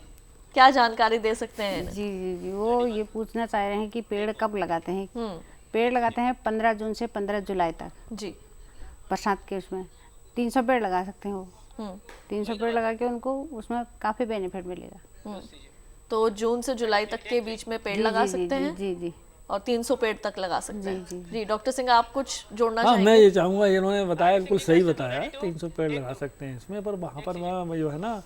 क्या जानकारी दे सकते हैं? जी जी जी, वो ये पूछना चाह रहे हैं कि पेड़ कब लगाते हैं। पेड़ लगाते हैं 15 जून से 15 जुलाई तक जी, बरसात के उसमें 300 पेड़ लगा सकते हैं वो। 300 पेड़ लगा के उनको उसमें काफी बेनिफिट मिलेगा। तो जून से जुलाई तक के बीच में पेड़ लगा सकते हैं जी जी, और 300 पेड़ तक लगा सकते हैं। जी डॉक्टर सिंह, आप कुछ जोड़ना हाँ, चाहेंगे? मैं ये चाहूँगा, इन्होंने बताया बिल्कुल सही बताया, 300 पेड़ लगा सकते हैं इसमें, पर वहाँ पर वहाँ जो है ना,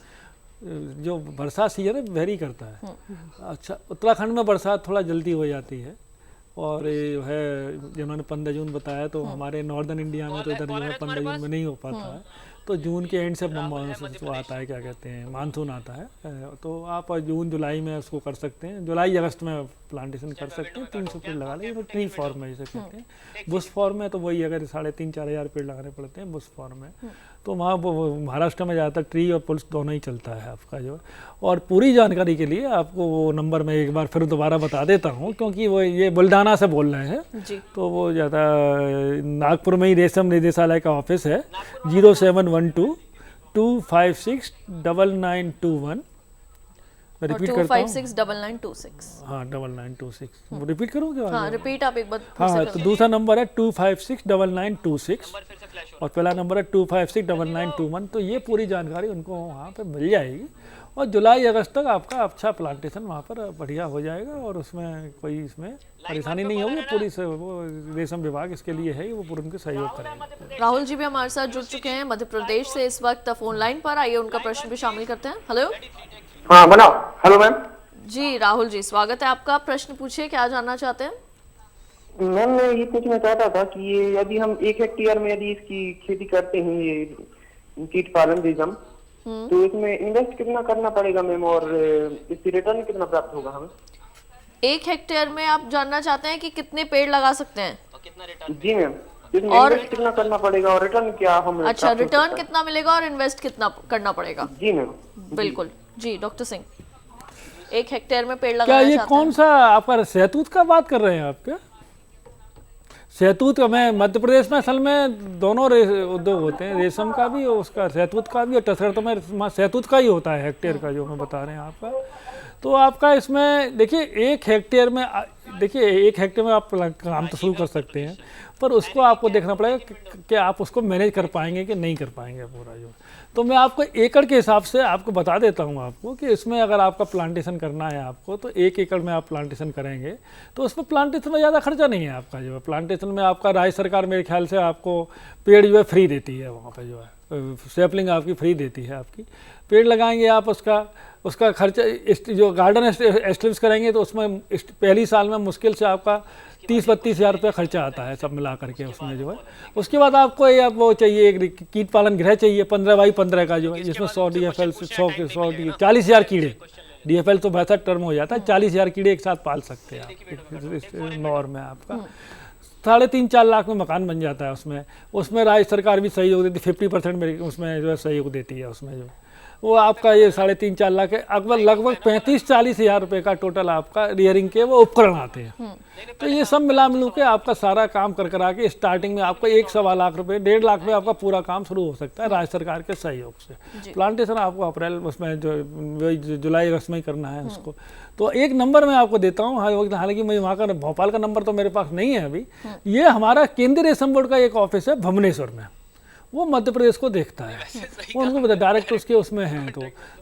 जो बरसात सीजन वेरी करता है। अच्छा, उत्तराखंड में बरसात थोड़ा जल्दी हो जाती है और ये जो है जिन्होंने 15 जून बताया, तो हमारे नॉर्दर्न इंडिया में तो इधर जो है 15 जून में नहीं हो पाता है, तो जून के एंड से वो आता है, क्या कहते हैं, मानसून आता है। तो आप जून जुलाई में उसको कर सकते हैं, जुलाई अगस्त में प्लांटेशन कर सकते हैं। 300 पेड़ लगा लेंगे, तो ट्री फॉर्म में जैसे कहते हैं। बुश फॉर्म में तो वही अगर 3,500-4 हज़ार पेड़ लगाने पड़ते हैं बुश फॉर्म में, तो वहाँ महाराष्ट्र में ज़्यादातर ट्री और पुल्स दोनों ही चलता है आपका जो। और पूरी जानकारी के लिए आपको वो नंबर मैं एक बार फिर दोबारा बता देता हूँ, क्योंकि वो ये बुल्डाना से बोल रहे हैं जी। तो वो ज़्यादा नागपुर में ही रेशम निदेशालय का ऑफिस है। 0712-256-9921। रिपीट करता हूँ, 256-9926। हाँ 9926। रिपीट करोगे? हाँ रिपीट आप एक बार। हाँ, तो दूसरा नंबर है 256-9926 और पहला नंबर है 256-9921। तो ये पूरी जानकारी उनको वहाँ पे मिल जाएगी और जुलाई अगस्त तक आपका अच्छा प्लांटेशन वहाँ पर बढ़िया हो जाएगा और उसमें कोई इसमें परेशानी नहीं होगी। पूरी वो रेशम विभाग इसके लिए है, वो पूरा उनके सहयोग करेगा। राहुल जी भी हमारे साथ जुड़ चुके हैं मध्य प्रदेश से इस वक्त फोन लाइन पर। आइए उनका प्रश्न भी शामिल करते हैं। हेलो। हाँ बोलो। Hello ma'am. जी राहुल जी, स्वागत है आपका। प्रश्न पूछिए, क्या जानना चाहते हैं? मैम मैं ये पूछना चाहता था कि ये यदि हम 1 हेक्टेयर में यदि इसकी खेती करते हैं, ये कीट पालन रेशम, तो इसमें इन्वेस्ट कितना करना पड़ेगा मैम और इसकी रिटर्न कितना प्राप्त होगा हमें? 1 हेक्टेयर में आप जानना चाहते हैं कि कितने पेड़ लगा सकते हैं? जी मैम, इसमें इन्वेस्ट कितना करना पड़ेगा और रिटर्न क्या हमें? अच्छा, रिटर्न कितना मिलेगा और इन्वेस्ट कितना करना पड़ेगा? जी मैम। बिल्कुल जी। डॉक्टर सिंह, 1 हेक्टेयर में पेड़ क्या लगाना ये चाहते कौन सा आपका सहतूत का बात कर रहे हैं आप? क्या सहतूत में मध्य प्रदेश में असल में दोनों उद्योग होते हैं, रेशम का भी और उसका सहतूत का भी, और टसर तो में सहतूत का ही होता है हेक्टेयर का जो मैं बता रहे हैं आपका। तो आपका इसमें देखिए 1 हेक्टेयर में, देखिए 1 हेक्टेयर में आप काम तो शुरू कर सकते हैं, पर उसको आपको देखना पड़ेगा कि आप उसको मैनेज कर पाएंगे कि नहीं कर पाएंगे पूरा जो। तो मैं आपको एकड़ के हिसाब से आपको बता देता हूँ आपको कि इसमें अगर आपका प्लांटेशन करना है आपको, तो 1 एकड़ में आप प्लांटेशन करेंगे तो उसमें प्लांटेशन में ज़्यादा खर्चा नहीं है आपका जो है। प्लांटेशन में आपका राज्य सरकार मेरे ख्याल से आपको पेड़ जो है फ्री देती है, वहाँ पर जो है सैपलिंग आपकी फ्री देती है। आपकी पेड़ लगाएंगे आप, उसका खर्चा जो गार्डन एस्टेब्लिश करेंगे तो उसमें पहली साल में मुश्किल से आपका 30-32 हज़ार रुपये खर्चा आता है सब मिला करके उसमें जो है। उसके बाद आपको वो चाहिए, एक कीट पालन गृह चाहिए 15 बाई 15 का जो है, जिसमें 100 DFL 40,000 कीड़े, DFL तो 62 टर्म हो जाता है, 40,000 कीड़े एक साथ पाल सकते हैं आप नॉर्म में आपका। 3.5-4 लाख में मकान बन जाता है उसमें राज्य सरकार भी सहयोग देती है, 50% मेरी उसमें जो है सहयोग देती है। उसमें जो वो आपका ये 3.5-4 लाख है, लगभग 35-40 हज़ार रुपये का टोटल आपका रियरिंग के वो उपकरण आते हैं। तो ये सब मिलू के आपका सारा काम करा के स्टार्टिंग में आपका 1-1.25 लाख रुपये, 1.5 लाख में आपका पूरा काम शुरू हो सकता है राज्य सरकार के सहयोग से। प्लांटेशन आपको अप्रैल उसमें जो जुलाई अगस्त में ही करना है उसको। तो एक नंबर मैं आपको देता हूँ, हालांकि मैं वहाँ का भोपाल का नंबर तो मेरे पास नहीं है अभी। ये हमारा केंद्रीय रेशम बोर्ड का एक ऑफिस है भुवनेश्वर में, वो मध्य प्रदेश को देखता है, वो उनको पता डायरेक्ट उसके उसमें हैं।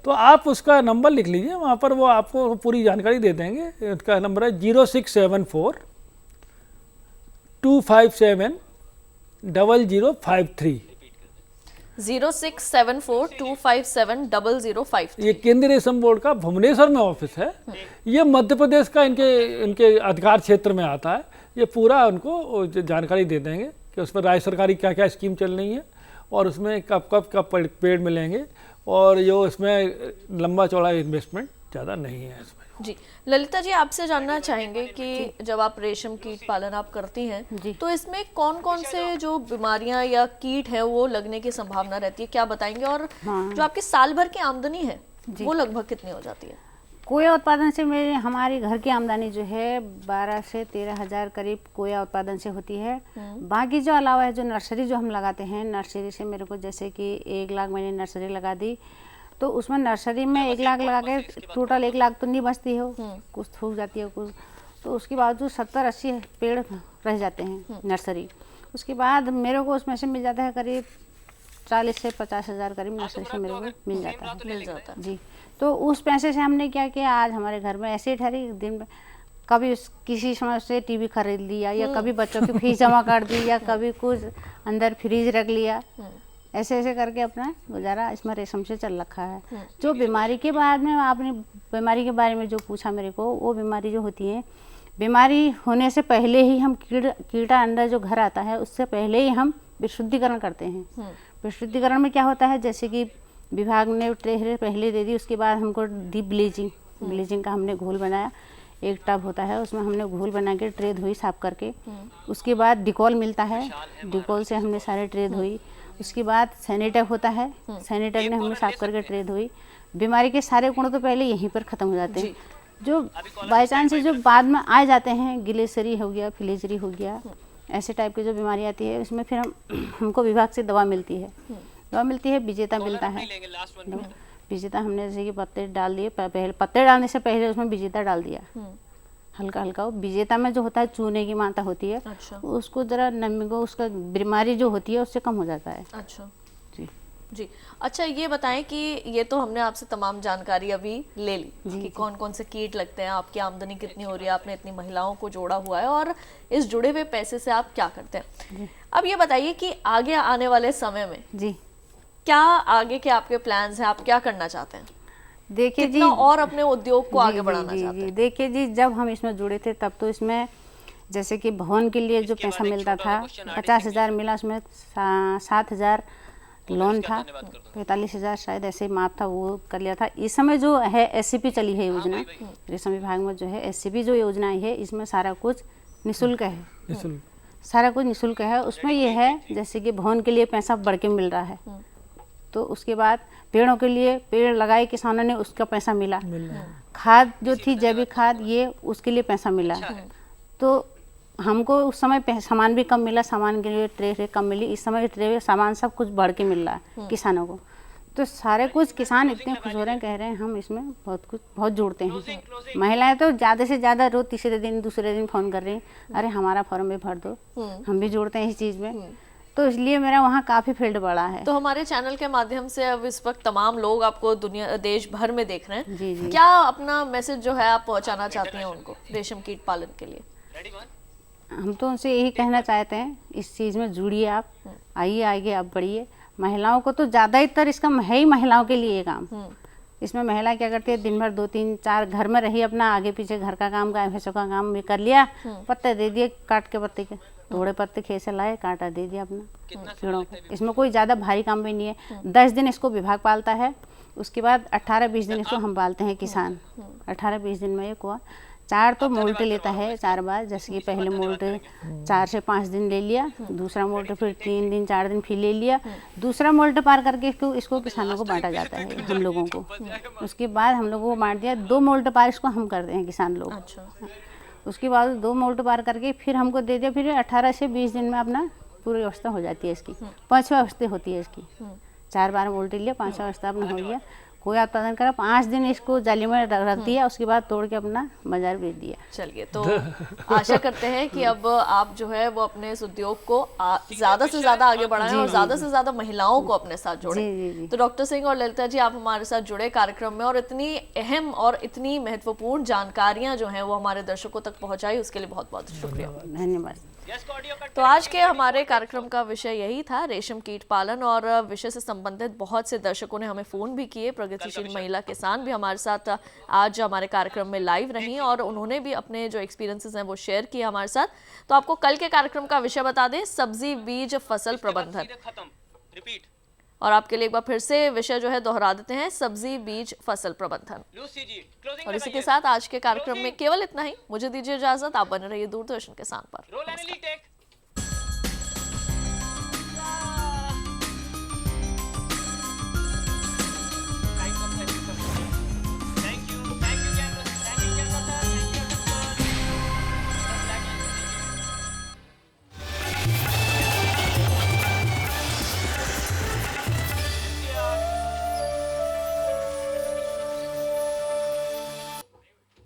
तो आप उसका नंबर लिख लीजिए, वहाँ पर वो आपको पूरी जानकारी दे देंगे। उसका नंबर है 0674-257-0053। 0674-257-0053। ये केंद्रीय रेशम बोर्ड का भुवनेश्वर में ऑफिस है। ये मध्य प्रदेश का इनके अधिकार क्षेत्र में आता है। ये पूरा उनको जानकारी दे देंगे कि उसमें राज्य सरकारी क्या क्या स्कीम चल रही है और उसमें कब पेड़ मिलेंगे, और जो इसमें लंबा चौड़ा इन्वेस्टमेंट ज़्यादा नहीं है इसमें। जी ललिता जी, आपसे जानना चाहेंगे कि जब आप रेशम कीट पालन आप करती हैं तो इसमें कौन कौन से जो बीमारियां या कीट है वो लगने की संभावना रहती है, क्या बताएंगे? और जो आपकी साल भर की आमदनी है वो लगभग कितनी हो जाती है? कोया उत्पादन से हमारी घर की आमदनी जो है 12 से 13 हज़ार करीब कोया उत्पादन से होती है। बाकी जो अलावा है जो नर्सरी जो हम लगाते हैं, नर्सरी से मेरे को जैसे कि 1 लाख मैंने नर्सरी लगा दी, तो उसमें नर्सरी में 1 लाख लगा के टोटल 1 लाख तो नहीं बचती हो, कुछ सूख जाती है कुछ, तो उसके बावजूद 70-80 पेड़ रह जाते हैं नर्सरी। उसके बाद मेरे को उसमें से मिल जाता है करीब 40 से 50 हज़ार करीब नर्सरी से मेरे को मिल जाता है जी। तो उस पैसे से हमने क्या किया, आज हमारे घर में ऐसे ही ठहरी दिन में कभी किसी समय से टीवी खरीद लिया, या कभी बच्चों की फीस जमा कर दी, या कभी कुछ अंदर फ्रीज रख लिया, ऐसे ऐसे करके अपना गुजारा इसमें रेशम से चल रखा है। जो बीमारी के बाद में आपने बीमारी के बारे में जो पूछा मेरे को, वो बीमारी जो होती है, बीमारी होने से पहले ही हम कीड़ा अंदर जो घर आता है उससे पहले ही हम विशुद्धिकरण करते हैं। विशुद्धिकरण में क्या होता है, जैसे कि विभाग ने ट्रे पहले दे दी, उसके बाद हमको डी ब्लीचिंग का हमने घोल बनाया, एक टब होता है उसमें हमने घोल बना के ट्रे धोई साफ करके, उसके बाद डिकॉल मिलता है, डिकॉल से हमने सारे ट्रे धोई, उसके बाद सैनिटाइज होता है, सैनिटाइज ने हमने साफ करके ट्रे धोई। बीमारी के सारे गुण तो पहले यहीं पर ख़त्म हो जाते हैं। जो बाई चांस जो बाद में आ जाते हैं, गिलेसरी हो गया, फिलेजरी हो गया, ऐसे टाइप की जो बीमारी आती है उसमें फिर हमको विभाग से दवा मिलती है, विजेता मिलता है। विजेता हमने जैसे कि पत्ते डाल दिए, पहले पत्ते डालने से पहले उसमें विजेता डाल दिया हल्का हल्का। विजेता में जो होता है चूने की मात्रा होती है, उसको जरा नमी को उसका बीमारी जो होती है उससे कम हो जाता है। अच्छा जी। अच्छा ये बताएं कि ये तो हमने आपसे तमाम जानकारी अभी ले ली कि कौन कौन से कीट लगते हैं, आपकी आमदनी कितनी हो रही है, आपने इतनी महिलाओं को जोड़ा हुआ है और इस जुड़े हुए पैसे से आप क्या करते हैं। अब ये बताइए कि आगे आने वाले समय में क्या आगे के आपके प्लान्स हैं, आप क्या करना चाहते हैं? देखिए जी, और अपने उद्योग को आगे बढ़ाना चाहते हैं? देखिए जी, जब हम इसमें जुड़े थे तब तो इसमें जैसे कि भवन के लिए जो पैसा मिलता था 50 हज़ार मिला, उसमें 7 हज़ार लोन था, 45 हज़ार शायद ऐसे माफ था, वो कर लिया था। इस समय जो है SCP चली है योजना, रेशम विभाग में जो है SCP जो योजना है, इसमें सारा कुछ निःशुल्क है, सारा कुछ निःशुल्क है। उसमें ये है जैसे कि भवन के लिए पैसा बढ़ के मिल रहा है, तो उसके बाद पेड़ों के लिए पेड़ लगाए किसानों ने, उसका पैसा मिला। खाद जो थी जैविक खाद, ये उसके लिए पैसा मिला। तो हमको उस समय सामान भी कम मिला, सामान के लिए ट्रे कम मिली, इस समय ट्रे सामान सब कुछ बढ़ के मिल रहा है किसानों को। तो सारे कुछ किसान इतने खुश हो रहे हैं, कह रहे हैं हम इसमें बहुत जुड़ते हैं। महिलाएं तो ज़्यादा से ज़्यादा रोज तीसरे दिन दूसरे दिन फ़ोन कर रही हैं, अरे हमारा फॉर्म भी भर दो, हम भी जुड़ते हैं इस चीज़ में। तो इसलिए मेरा वहाँ काफ़ी फील्ड बढ़ा है। तो हमारे चैनल के माध्यम से अब इस वक्त तमाम लोग आपको दुनिया देश भर में देख रहे हैं, क्या अपना मैसेज जो है आप पहुँचाना चाहती हैं उनको रेशम कीट पालन के लिए? हम तो उनसे यही कहना चाहते हैं, इस चीज़ में जुड़िए, आप आइए आगे, आप बढ़िए। महिलाओं को तो ज़्यादातर इसका है ही महिलाओं के लिए काम। इसमें महिला क्या करती है, दिन भर 2-3-4 घर में रही, अपना आगे पीछे घर का काम, गाय भैंसों का काम भी कर लिया, पत्ते दे दिए काट के, पत्ते के थोड़े पत्ते खेत से लाए, काटा दे दिया अपना पेड़ों को। इसमें कोई ज़्यादा भारी काम भी नहीं है। 10 दिन इसको विभाग पालता है, उसके बाद 18-20 दिन इसको हम पालते हैं किसान। 18-20 दिन में एक हुआ, 4 तो मोल्ट लेता है 4 बार, जैसे कि पहले मोल्ट 4 से 5 दिन ले लिया, दूसरा मोल्ट फिर 3 दिन 4 दिन फिर ले लिया, दूसरा मोल्ट पार करके इसको किसानों को बांटा जाता है हम लोगों को। उसके बाद हम लोगों को बांट दिया, 2 मोल्ट पार इसको हम करते हैं किसान लोग। उसके बाद 2 मोल्ट पार करके फिर हमको दे दिया, फिर 18 से 20 दिन में अपना पूरी व्यवस्था हो जाती है इसकी। 5वां अवस्था होती है इसकी, 4 बार मोल्ट लिया, 5वां अवस्था अपना हो गया। कोई उत्पादन करा, 5 दिन इसको जाली में रख दिया, उसके बाद तोड़ के अपना बाजार बेच दिया। चलिए, तो आशा करते हैं कि अब आप जो है वो अपने इस उद्योग को ज्यादा से ज्यादा आगे बढ़ाएं और ज्यादा से ज्यादा महिलाओं को अपने साथ जोड़ें। तो डॉक्टर सिंह और ललिता जी, आप हमारे साथ जुड़े कार्यक्रम में और इतनी अहम और इतनी महत्वपूर्ण जानकारियां जो हैं वो हमारे दर्शकों तक पहुंचाई, उसके लिए बहुत बहुत शुक्रिया, धन्यवाद। तो आज के हमारे कार्यक्रम का विषय यही था, रेशम कीट पालन, और विषय से संबंधित बहुत से दर्शकों ने हमें फोन भी किए। प्रगतिशील महिला किसान भी हमारे साथ आज हमारे कार्यक्रम में लाइव रही और उन्होंने भी अपने जो एक्सपीरियंसेस हैं वो शेयर किए हमारे साथ। तो आपको कल के कार्यक्रम का विषय बता दें, सब्जी बीज फसल प्रबंधन, और आपके लिए एक बार फिर से विषय जो है दोहरा देते हैं, सब्जी बीज फसल प्रबंधन। और इसी के साथ आज के कार्यक्रम में केवल इतना ही, मुझे दीजिए इजाजत, आप बने रहिए दूरदर्शन किसान पर।